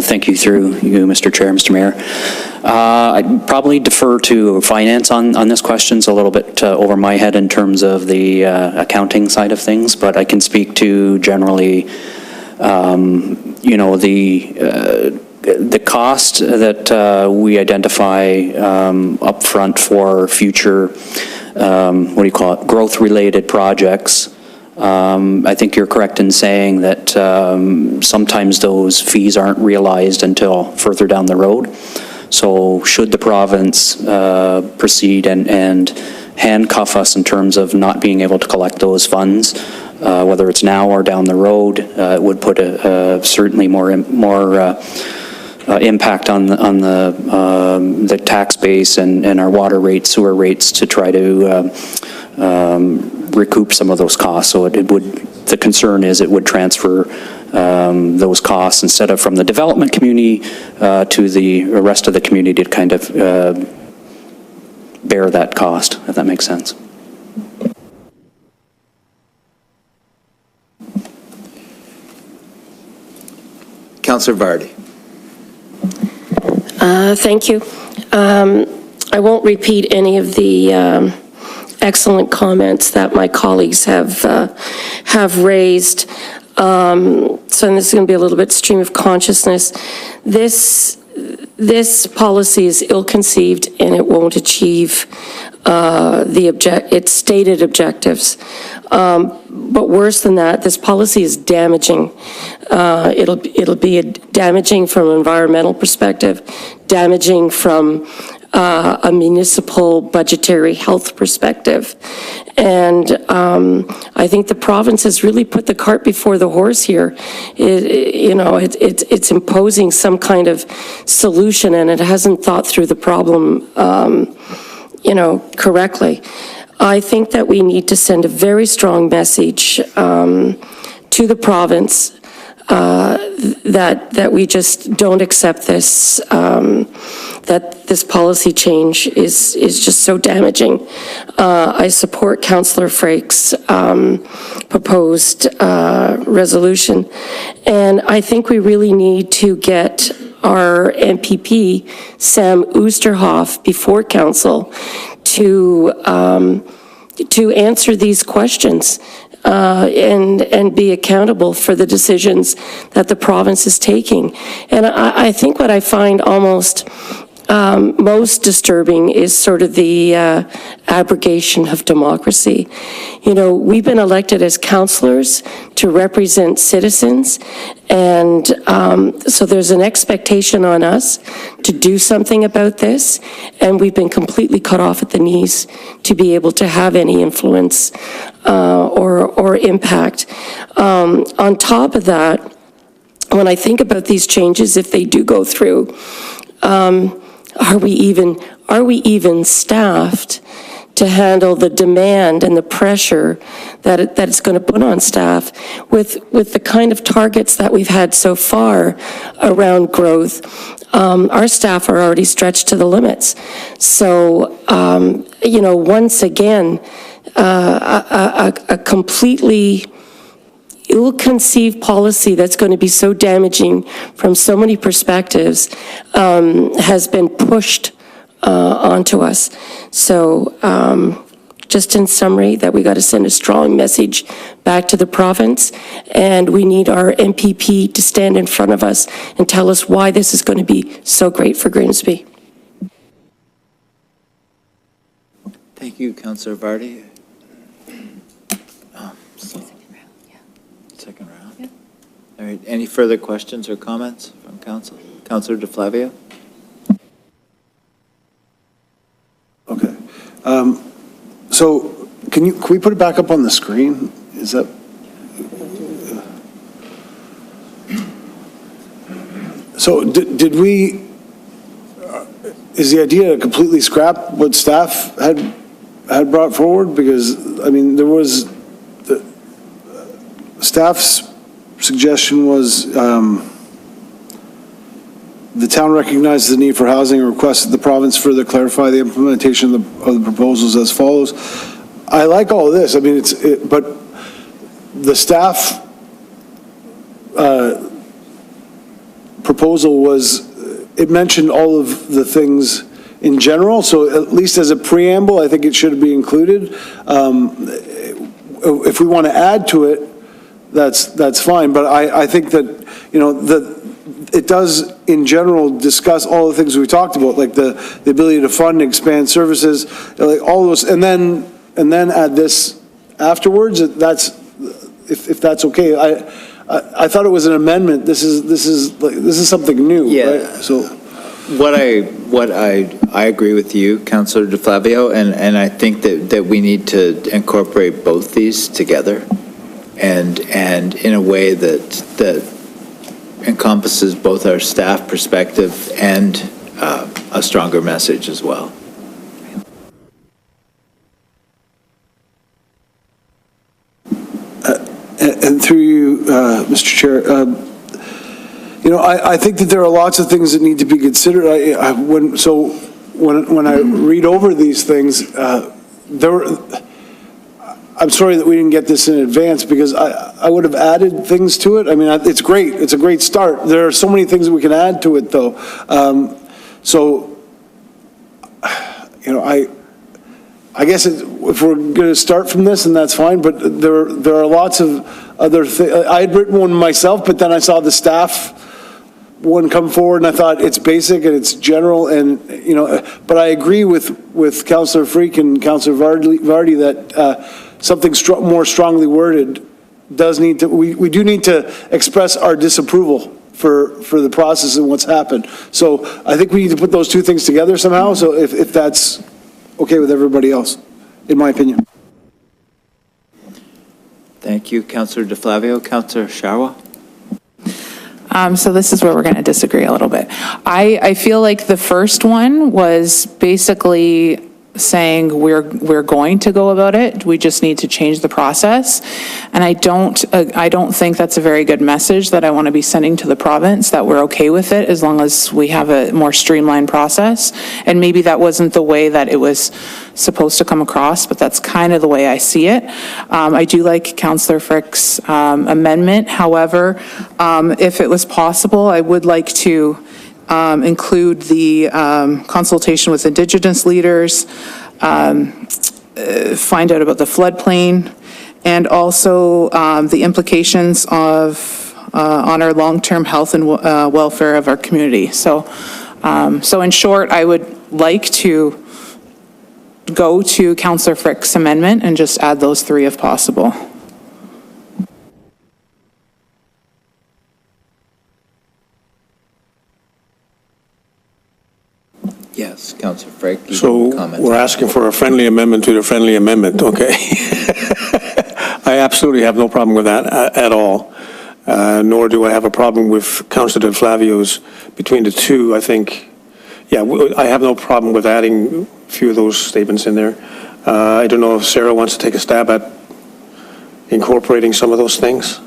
Thank you through you, Mr. Chair, Mr. Mayor. I'd probably defer to finance on this question. It's a little bit over my head in terms of the accounting side of things, but I can speak to generally, you know, the cost that we identify upfront for future, what do you call it, growth-related projects. I think you're correct in saying that sometimes those fees aren't realized until further down the road. So should the province proceed and handcuff us in terms of not being able to collect those funds, whether it's now or down the road, it would put certainly more impact on the tax base and our water rates, sewer rates to try to recoup some of those costs. So the concern is it would transfer those costs instead of from the development community to the rest of the community to kind of bear that cost, if that makes sense. Councillor Vardy. Thank you. I won't repeat any of the excellent comments that my colleagues have raised. So this is going to be a little bit stream of consciousness. This policy is ill-conceived and it won't achieve its stated objectives. But worse than that, this policy is damaging. It'll be damaging from an environmental perspective, damaging from a municipal budgetary health perspective. And I think the province has really put the cart before the horse here. It's imposing some kind of solution and it hasn't thought through the problem, correctly. I think that we need to send a very strong message to the province that we just don't accept this, that this policy change is just so damaging. I support Councillor Frake's proposed resolution, and I think we really need to get our MPP, Sam Oosterhoff, before council to answer these questions and be accountable for the decisions that the province is taking. And I think what I find almost most disturbing is sort of the abrogation of democracy. We've been elected as councillors to represent citizens, and so there's an expectation on us to do something about this, and we've been completely cut off at the knees to be able to have any influence or impact. On top of that, when I think about these changes, if they do go through, are we even staffed to handle the demand and the pressure that it's going to put on staff with the kind of targets that we've had so far around growth? Our staff are already stretched to the limits. So, once again, a completely ill-conceived policy that's going to be so damaging from so many perspectives has been pushed onto us. So just in summary, that we got to send a strong message back to the province, and we need our MPP to stand in front of us and tell us why this is going to be so great for Grimsby. Thank you, Councillor Vardy. Second round. All right, any further questions or comments from council? Councillor DeFlavio? Okay. So can we put it back up on the screen? Is that? So did we, is the idea to completely scrap what staff had brought forward? Because, I mean, there was, the staff's suggestion was, the town recognizes the need for housing and requests that the province further clarify the implementation of the proposals as follows. I like all of this. I mean, but the staff proposal was, it mentioned all of the things in general, so at least as a preamble, I think it should be included. If we want to add to it, that's fine, but I think that, it does, in general, discuss all the things we talked about, like the ability to fund and expand services, like all those, and then add this afterwards. That's, if that's okay. I thought it was an amendment. This is something new, right? So, What I agree with you, Councillor DeFlavio, and I think that we need to incorporate both these together, and in a way that encompasses both our staff perspective and a stronger message as well. and through you, Mr. Chair, I think that there are lots of things that need to be considered. When I read over these things, I'm sorry that we didn't get this in advance, because I would have added things to it. I mean, it's great. It's a great start. There are so many things that we can add to it, though. I guess if we're going to start from this, and that's fine, but there are lots of other things. I had written one myself, but then I saw the staff one come forward, and I thought it's basic and it's general, and, but I agree with Councillor Freak and Councillor Vardy that something more strongly worded does need to, we do need to express our disapproval for the process and what's happened. So I think we need to put those two things together somehow, so if that's okay with everybody else, in my opinion. Thank you, Councillor DeFlavio. Councillor Sharwa? So this is where we're going to disagree a little bit. I feel like the first one was basically saying we're going to go about it. We just need to change the process. And I don't think that's a very good message that I want to be sending to the province, that we're okay with it as long as we have a more streamlined process. And maybe that wasn't the way that it was supposed to come across, but that's kind of the way I see it. I do like Councillor Frick's amendment. However, if it was possible, I would like to include the consultation with Indigenous leaders, find out about the floodplain, and also the implications of on our long-term health and welfare of our community. So in short, I would like to go to Councillor Frick's amendment and just add those three if possible. Yes, Councillor Frick. you So can comment. we're asking for a friendly amendment to the friendly amendment, okay? I absolutely have no problem with that at all. nor do I have a problem with Councillor De Flavio's. Between the two, I think, yeah, I have no problem with adding a few of those statements in there. I don't know if Sarah wants to take a stab at incorporating some of those things.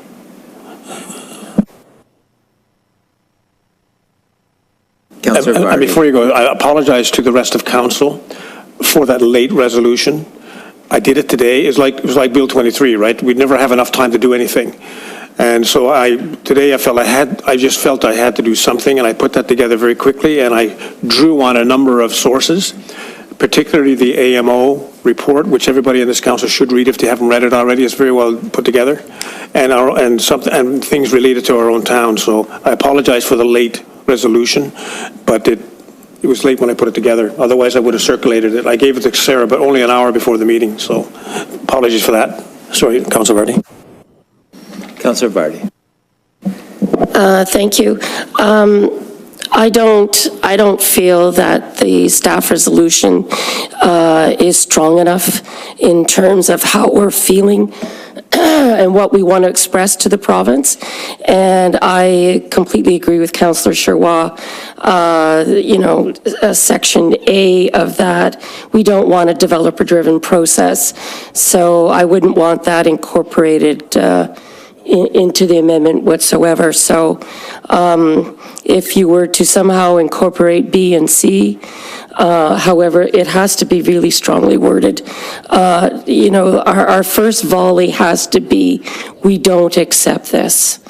Councillor And Vardy. before you go, I apologize to the rest of council for that late resolution. I did it today. It was like Bill 23, right? We'd never have enough time to do anything. And so today I just felt I had to do something, and I put that together very quickly, and I drew on a number of sources, particularly the AMO report, which everybody in this council should read if they haven't read it already. It's very well put together, and things related to our own town. So I apologize for the late resolution, but it was late when I put it together. Otherwise, I would have circulated it. I gave it to Sarah, but only an hour before the meeting, so apologies for that. Sorry, Councilor Vardy. Councillor Vardy. Thank you. I don't feel that the staff resolution is strong enough in terms of how we're feeling and what we want to express to the province. And I completely agree with Councillor Sherwa. Section A of that, we don't want a developer-driven process. So I wouldn't want that incorporated into the amendment whatsoever. So if you were to somehow incorporate B and C, however, it has to be really strongly worded. Our first volley has to be, we don't accept this.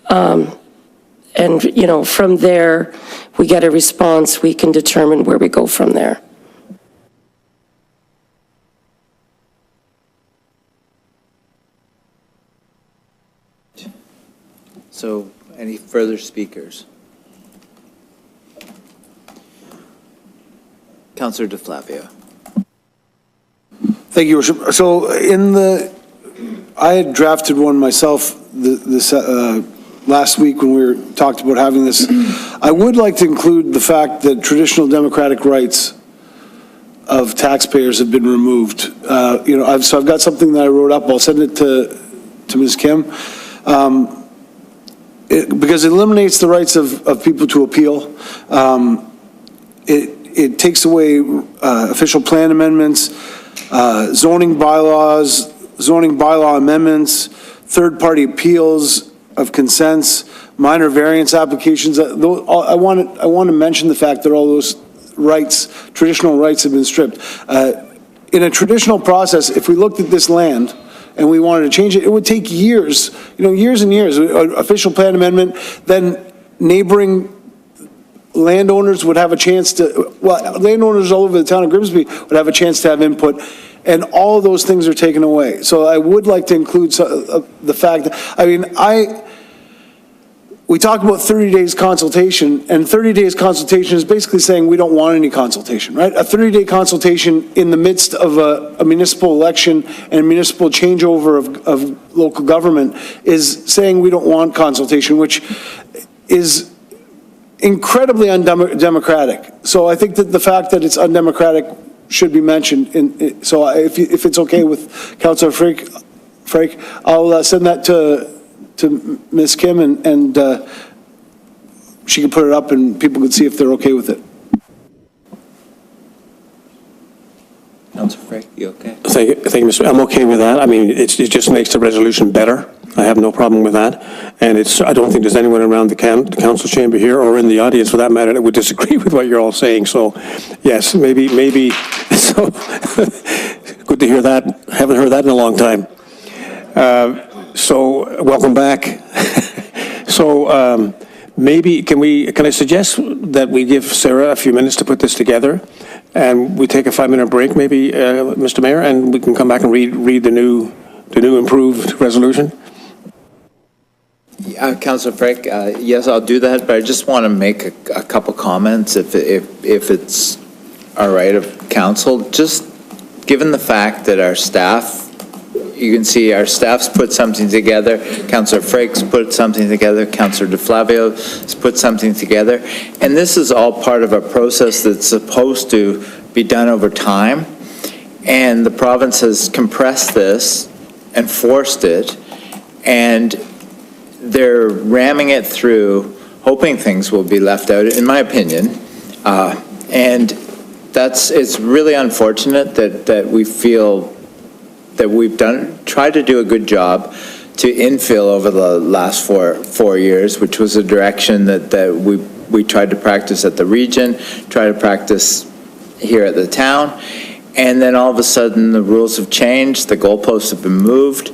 And from there, we get a response, we can determine where we go from there. So, any further speakers? Councillor De Flavio. Thank you, Your Worship. So I had drafted one myself this last week when we talked about having this. I would like to include the fact that traditional democratic rights of taxpayers have been removed. So I've got something that I wrote up. I'll send it to Ms. Kim. Because it eliminates the rights of people to appeal. It takes away official plan amendments, zoning bylaws, zoning bylaw amendments, third-party appeals of consents, minor variance applications. I want to mention the fact that all those rights, traditional rights, have been stripped. In a traditional process, if we looked at this land and we wanted to change it, it would take years, years and years. An official plan amendment, then neighboring landowners would have a chance to, landowners all over the town of Grimsby would have a chance to have input, and all of those things are taken away. So I would like to include the fact that, we talk about 30 days consultation, and 30 days consultation is basically saying we don't want any consultation, right? A 30-day consultation in the midst of a municipal election and a municipal changeover of local government is saying we don't want consultation, which is incredibly undemocratic. So I think that the fact that it's undemocratic should be mentioned. So if it's okay with Councillor Frake, I'll send that to Ms. Kim, and she can put it up and people can see if they're okay with it. Councillor Frake, you okay? Thank you, Mr. I'm okay with that. It just makes the resolution better. I have no problem with that. And I don't think there's anyone around the council chamber here or in the audience for that matter that would disagree with what you're all saying. So yes, maybe, so good to hear that. Haven't heard that in a long time. So welcome back. So can I suggest that we give Sarah a few minutes to put this together, and we take a 5-minute break, maybe, Mr. Mayor, and we can come back and read the new improved resolution? Councillor Frake, yes, I'll do that, but I just want to make a couple comments, if it's all right of council. Just given the fact that our staff, you can see our staff's put something together, Councillor Frake's put something together, Councillor De Flavio's put something together, and this is all part of a process that's supposed to be done over time, and the province has compressed this and forced it, and they're ramming it through, hoping things will be left out, in my opinion. And it's really unfortunate that we feel that we've tried to do a good job to infill over the last four years, which was a direction that we tried to practice at the region, try to practice here at the town. And then all of a sudden, the rules have changed, the goalposts have been moved,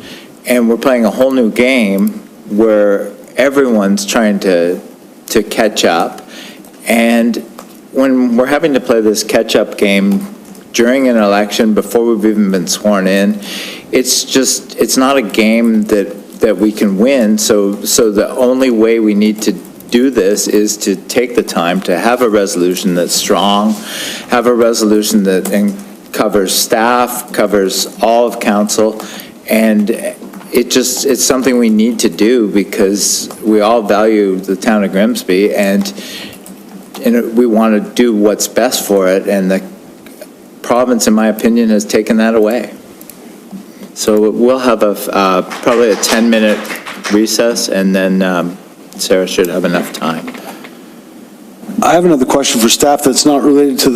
and we're playing a whole new game where everyone's trying to catch up. And when we're having to play this catch-up game during an election, before we've even been sworn in, it's not a game that we can win. So the only way we need to do this is to take the time to have a resolution that's strong, have a resolution that covers staff, covers all of council, and it's something we need to do because we all value the town of Grimsby, and we want to do what's best for it, and the province, in my opinion, has taken that away. So we'll have probably a 10-minute recess, and then Sarah should have enough time. I have another question for staff that's not related to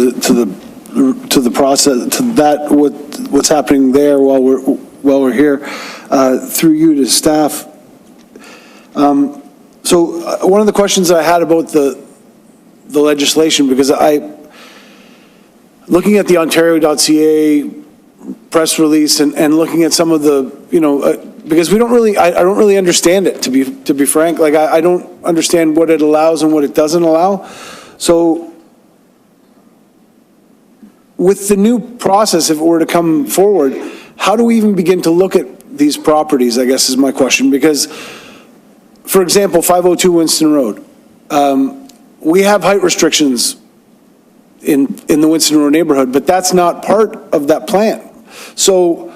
the process, to that, what's happening there while we're here, through you to staff. So one of the questions I had about the legislation, because looking at the Ontario.ca press release and looking at some of the, because I don't really understand it, to be frank. Like, I don't understand what it allows and what it doesn't allow. So with the new process, if it were to come forward, how do we even begin to look at these properties, I guess is my question. Because, for example, 502 Winston Road, we have height restrictions in the Winston Road neighborhood, but that's not part of that plan. So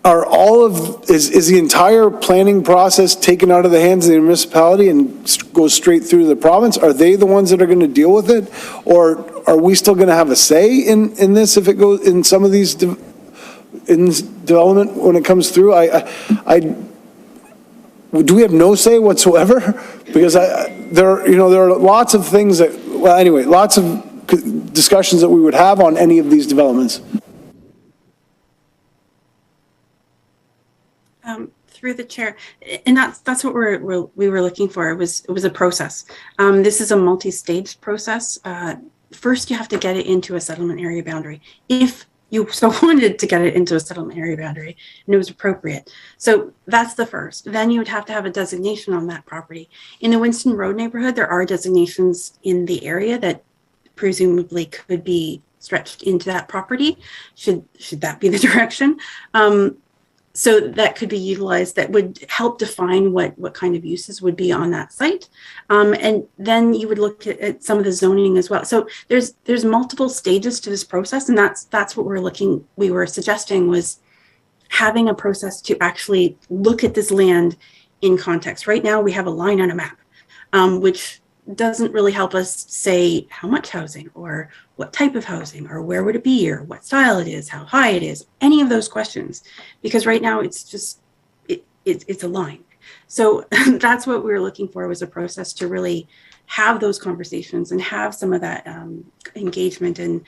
is the entire planning process taken out of the hands of the municipality and goes straight through the province? Are they the ones that are going to deal with it? Or are we still going to have a say in this if it goes in some of these in development when it comes through? Do we have no say whatsoever? Because there are lots of things lots of discussions that we would have on any of these developments. Through the chair, and that's what we were looking for. It was a process. This is a multi-stage process. First, you have to get it into a settlement area boundary, if you so wanted to get it into a settlement area boundary and it was appropriate. So that's the first. Then you would have to have a designation on that property. In the Winston Road neighborhood, there are designations in the area that presumably could be stretched into that property, should that be the direction. So that could be utilized, that would help define what kind of uses would be on that site. And then you would look at some of the zoning as well. So there's multiple stages to this process, and that's what we were suggesting, was having a process to actually look at this land in context. Right now we have a line on a map, which doesn't really help us say how much housing or what type of housing or where would it be or what style it is, how high it is, any of those questions, because right now it's just it's a line. So that's what we were looking for, was a process to really have those conversations and have some of that engagement and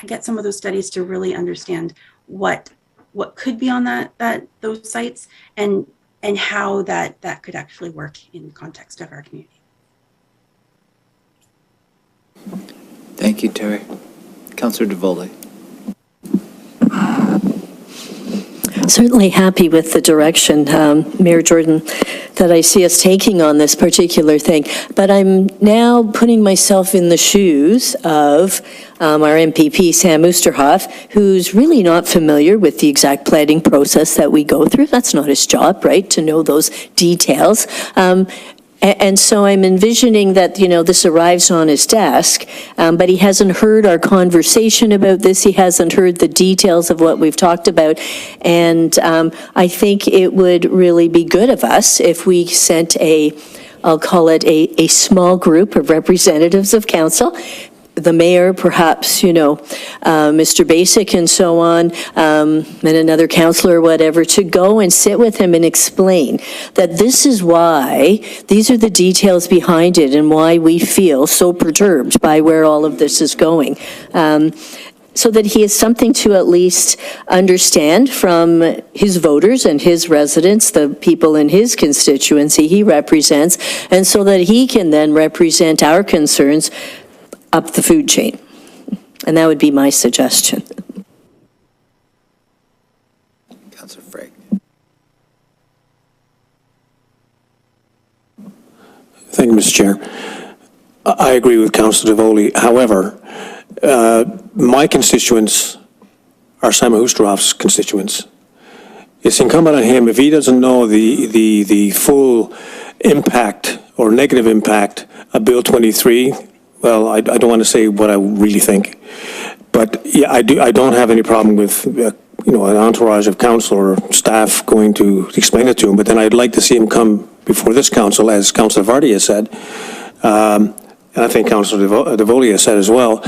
get some of those studies to really understand what could be on those sites and how that could actually work in the context of our community. Thank you, Terry. Councillor DeVoley. Certainly happy with the direction, Mayor Jordan, that I see us taking on this particular thing. But I'm now putting myself in the shoes of our MPP, Sam Oosterhoff, who's really not familiar with the exact planning process that we go through. That's not his job, right, to know those details. And so I'm envisioning that, this arrives on his desk, but he hasn't heard our conversation about this. He hasn't heard the details of what we've talked about. And I think it would really be good of us if we sent I'll call it a small group of representatives of council, the mayor, perhaps, Mr. Basic and so on, and another counselor or whatever, to go and sit with him and explain that this is why, these are the details behind it and why we feel so perturbed by where all of this is going. So that he has something to at least understand from his voters and his residents, the people in his constituency he represents, and so that he can then represent our concerns up the food chain. And that would be my suggestion. Councillor Frake. Thank you, Mr. Chair. I agree with Councillor Devoli. However, my constituents are Simon Oosterhoff's constituents. It's incumbent on him, if he doesn't know the full impact or negative impact of Bill 23, well, I don't want to say what I really think. But yeah, I don't have any problem with, an entourage of council or staff going to explain it to him, but then I'd like to see him come before this council, as Councillor Vardy has said, and I think Councillor Devoli has said as well,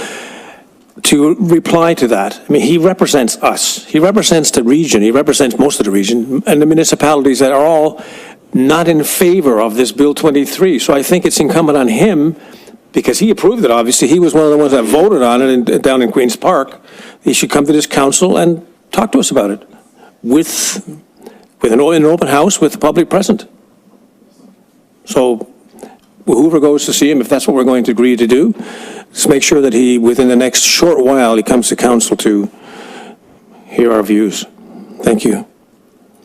to reply to that. I mean, he represents us. He represents the region. He represents most of the region and the municipalities that are all not in favor of this Bill 23. So I think it's incumbent on him, because he approved it, obviously. He was one of the ones that voted on it down in Queen's Park. He should come to this council and talk to us about it with an open house with the public present. So whoever goes to see him, if that's what we're going to agree to do, let's make sure that within the next short while, he comes to council to hear our views. Thank you,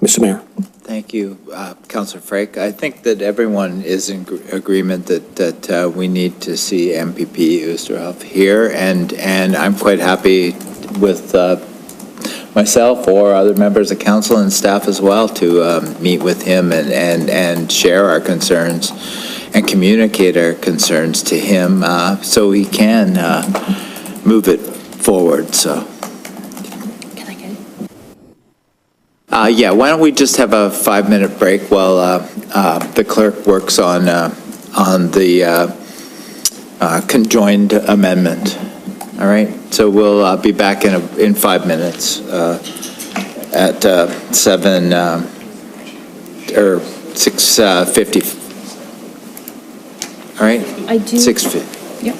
Mr. Mayor. Thank you, Councillor Frake. I think that everyone is in agreement that we need to see MPP Oosterhoff here, and I'm quite happy with myself or other members of council and staff as well to meet with him and share our concerns and communicate our concerns to him so he can move it forward. So. Can I get it? Yeah, why don't we just have a 5-minute break while the clerk works on the conjoined amendment. All right, so we'll be back in 5 minutes at 7 or 6:50. All right? I do. 6:50. Yep.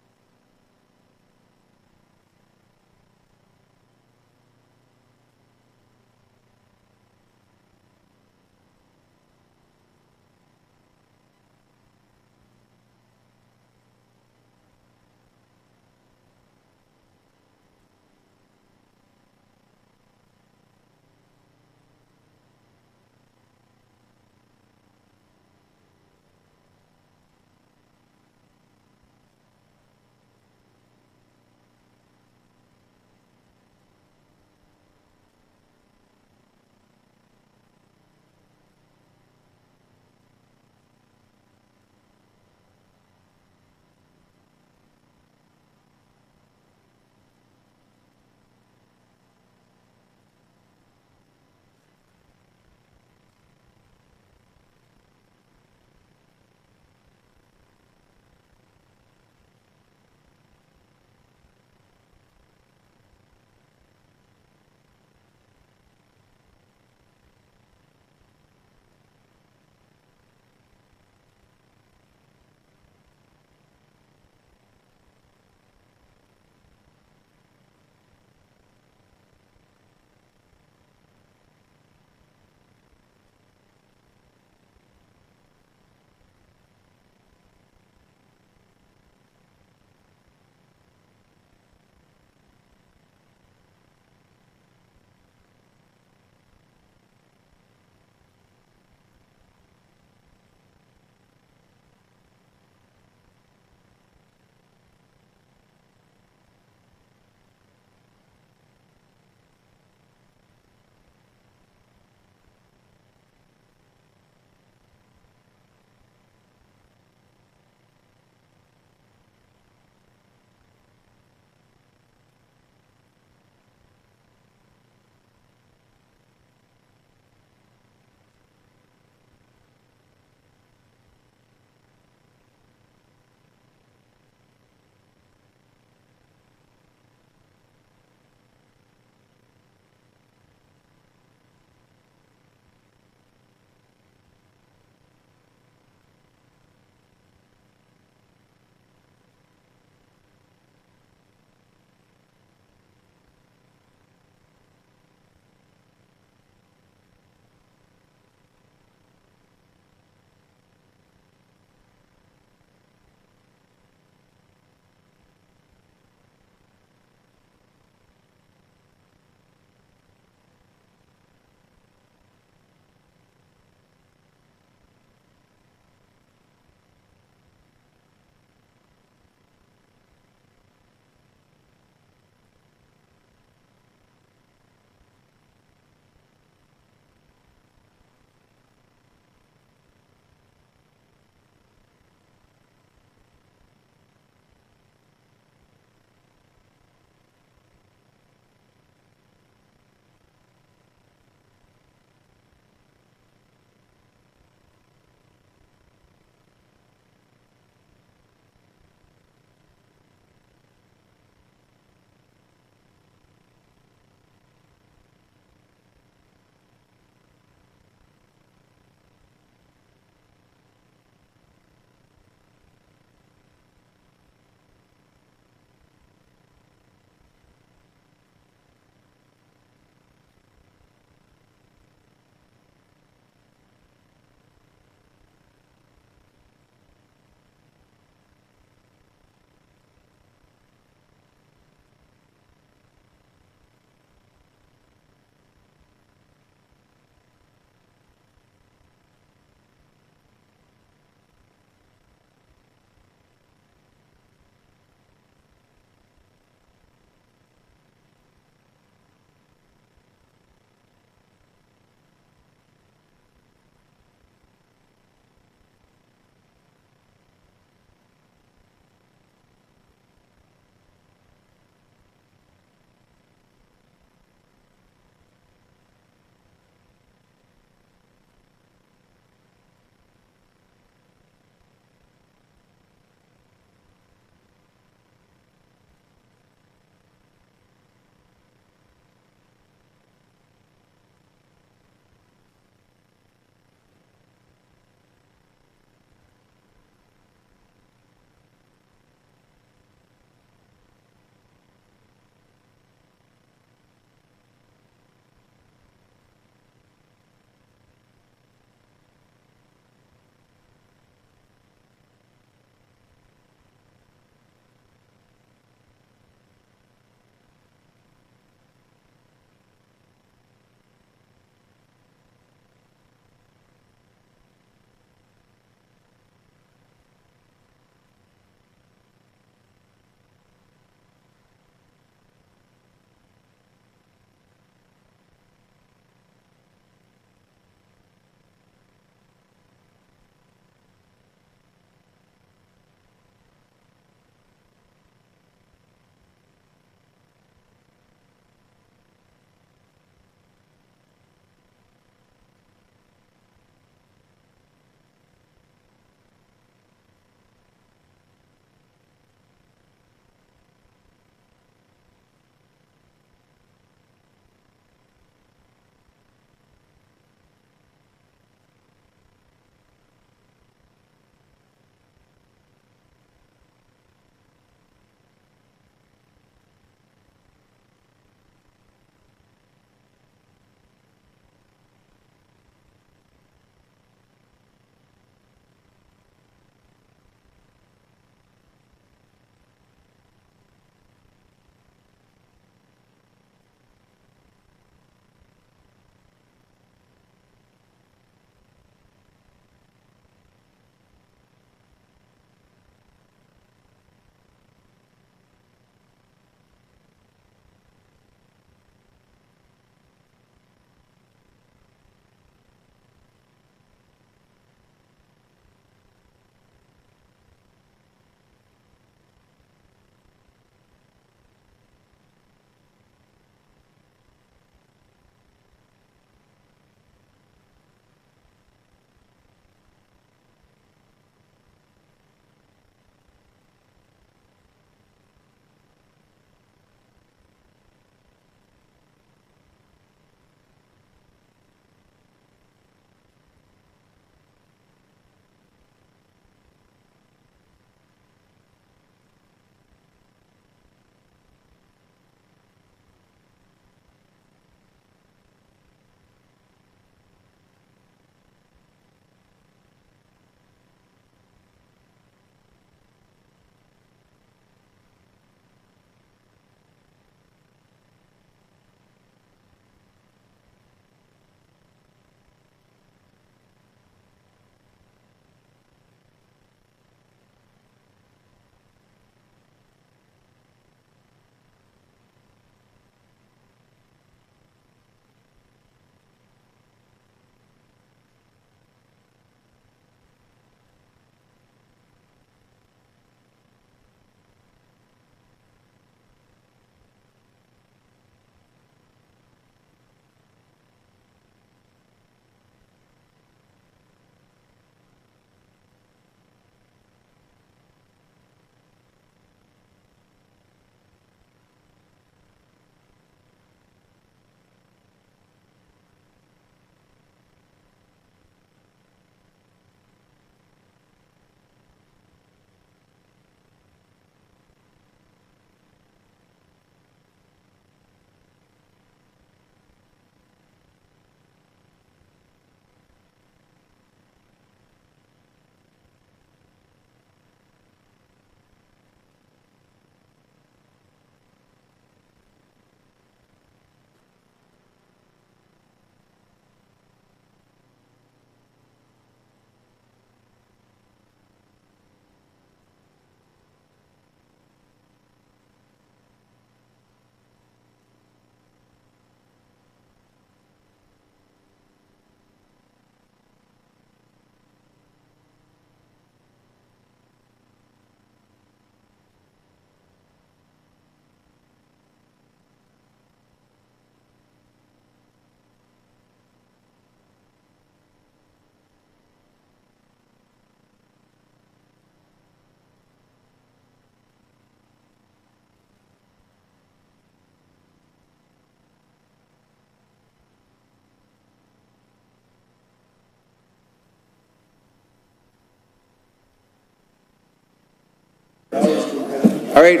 All right,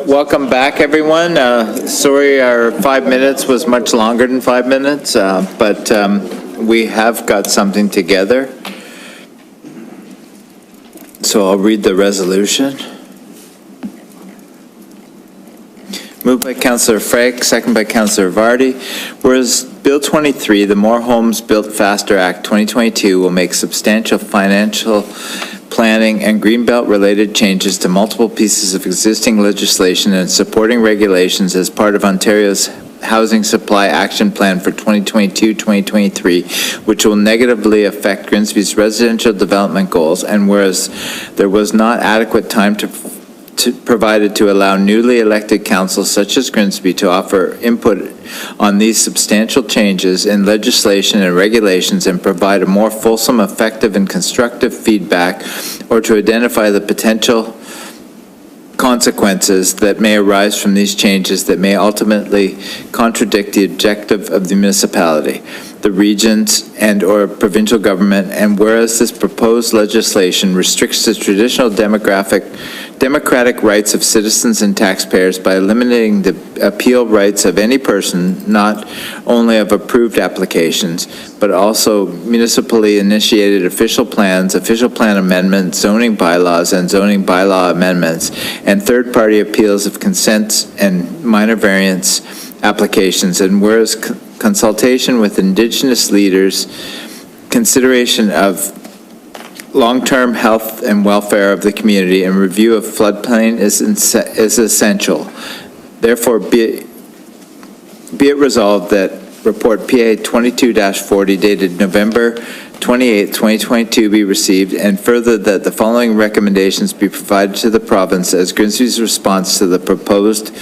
welcome back, everyone. Sorry, our 5 minutes was much longer than 5 minutes, but we have got something together. So I'll read the resolution. Moved by Councillor Frake, second by Councillor Vardy. Whereas Bill 23, the More Homes Built Faster Act 2022, will make substantial financial, planning, and Greenbelt-related changes to multiple pieces of existing legislation and supporting regulations as part of Ontario's Housing Supply Action Plan for 2022-2023, which will negatively affect Grimsby's residential development goals, and whereas there was not adequate time provided to allow newly elected councils such as Grimsby to offer input on these substantial changes in legislation and regulations and provide a more fulsome, effective, and constructive feedback, or to identify the potential consequences that may arise from these changes that may ultimately contradict the objective of the municipality, the regions, and/or provincial government, and whereas this proposed legislation restricts the traditional democratic rights of citizens and taxpayers by eliminating the appeal rights of any person, not only of approved applications, but also municipally initiated official plans, official plan amendments, zoning bylaws, and zoning bylaw amendments, and third-party appeals of consents and minor variance applications, and whereas consultation with Indigenous leaders, consideration of long-term health and welfare of the community, and review of floodplain is essential. Therefore, be it resolved that Report PA 22-40 dated November 28, 2022 be received, and further that the following recommendations be provided to the province as Grimsby's response to the proposed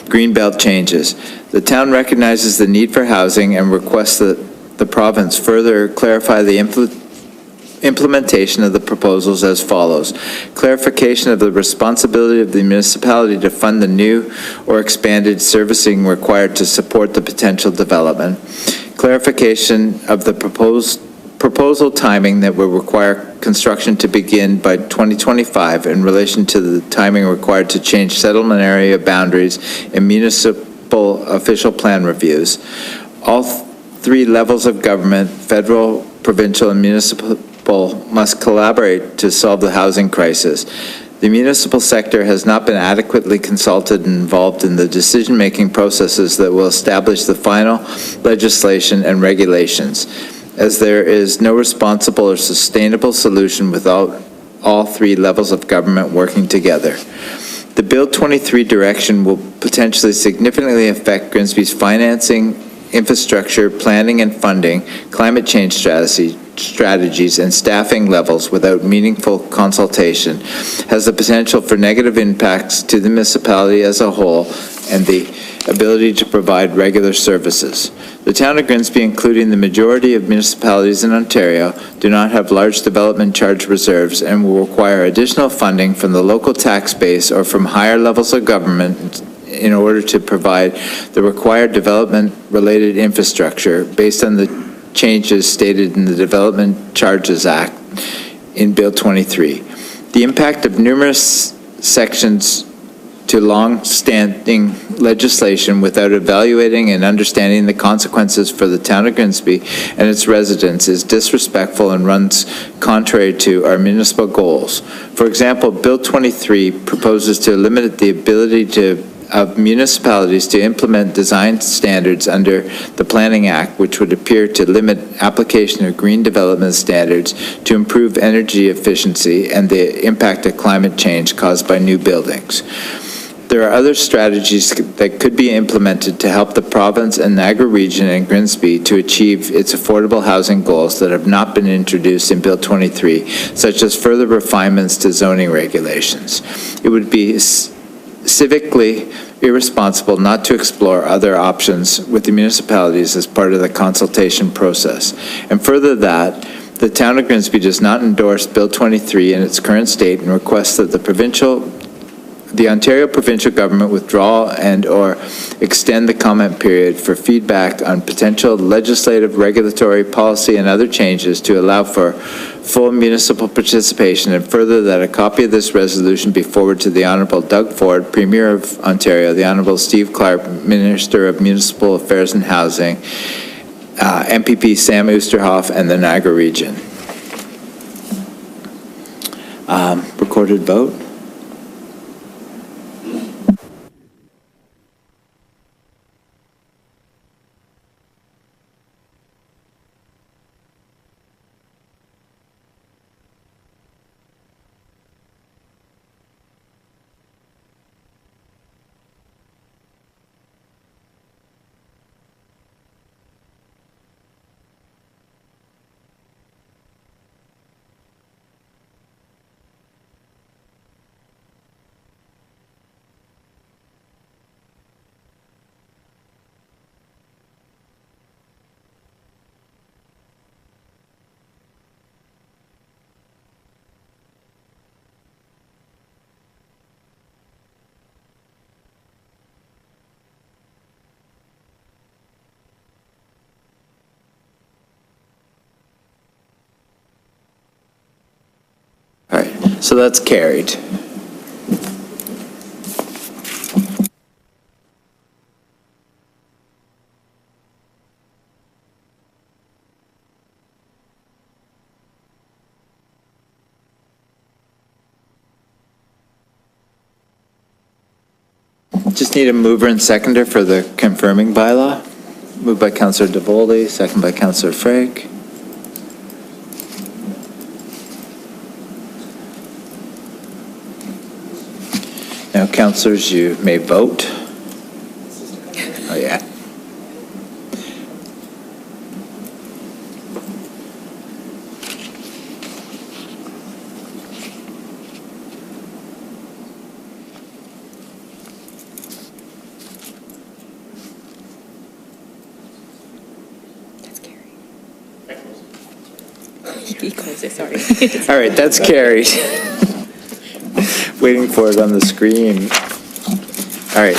Greenbelt changes. The town recognizes the need for housing and requests that the province further clarify the implementation of the proposals as follows. Clarification of the responsibility of the municipality to fund the new or expanded servicing required to support the potential development. Clarification of the proposal timing that will require construction to begin by 2025 in relation to the timing required to change settlement area boundaries and municipal official plan reviews. All three levels of government, federal, provincial, and municipal, must collaborate to solve the housing crisis. The municipal sector has not been adequately consulted and involved in the decision-making processes that will establish the final legislation and regulations, as there is no responsible or sustainable solution without all three levels of government working together. The Bill 23 direction will potentially significantly affect Grimsby's financing, infrastructure, planning and funding, climate change strategies, and staffing levels without meaningful consultation, has the potential for negative impacts to the municipality as a whole and the ability to provide regular services. The town of Grimsby, including the majority of municipalities in Ontario, do not have large development charge reserves and will require additional funding from the local tax base or from higher levels of government in order to provide the required development-related infrastructure based on the changes stated in the Development Charges Act in Bill 23. The impact of numerous sections to long-standing legislation without evaluating and understanding the consequences for the town of Grimsby and its residents is disrespectful and runs contrary to our municipal goals. For example, Bill 23 proposes to limit the ability of municipalities to implement design standards under the Planning Act, which would appear to limit application of green development standards to improve energy efficiency and the impact of climate change caused by new buildings. There are other strategies that could be implemented to help the province and Niagara region and Grimsby to achieve its affordable housing goals that have not been introduced in Bill 23, such as further refinements to zoning regulations. It would be civically irresponsible not to explore other options with the municipalities as part of the consultation process. And further that, the town of Grimsby does not endorse Bill 23 in its current state and requests that the provincial the Ontario provincial government withdraw and/or extend the comment period for feedback on potential legislative, regulatory, policy, and other changes to allow for full municipal participation, and further that a copy of this resolution be forwarded to the Honorable Doug Ford, Premier of Ontario, the Honorable Steve Clark, Minister of Municipal Affairs and Housing, MPP Sam Oosterhoff, and the Niagara Region. Recorded vote. All right, so that's carried. Just need a mover and seconder for the confirming bylaw. Moved by Councillor DeVoley, second by Councillor Frake. Now, councillors, you may vote. Oh, yeah. You close it, sorry. All right, that's carried. Waiting for it on the screen. All right.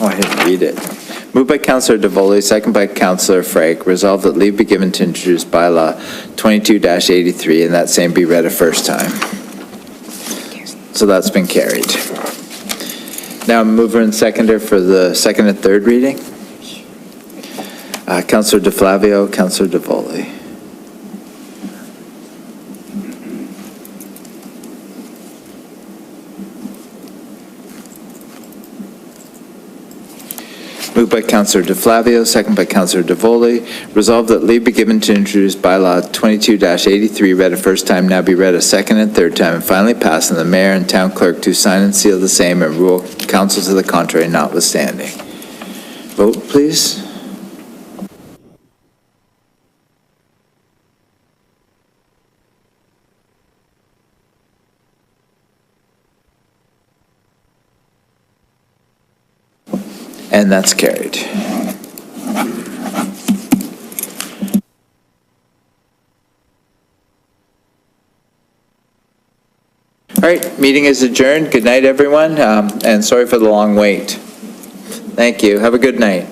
Oh, I didn't read it. Moved by Councillor DeVoley, second by Councillor Frake. Resolved that leave be given to introduce bylaw 22-83, and that same be read a first time. So that's been carried. Now, mover and seconder for the second and third reading. Councillor DeFlavio, Councillor DeVoley. Moved by Councillor DeFlavio, second by Councillor DeVoley. Resolved that leave be given to introduce bylaw 22-83, read a first time, now be read a second and third time, and finally passed, and the mayor and town clerk to sign and seal the same and rule council to the contrary notwithstanding. Vote, please. And that's carried. All right, meeting is adjourned. Good night, everyone, and sorry for the long wait. Thank you. Have a good night.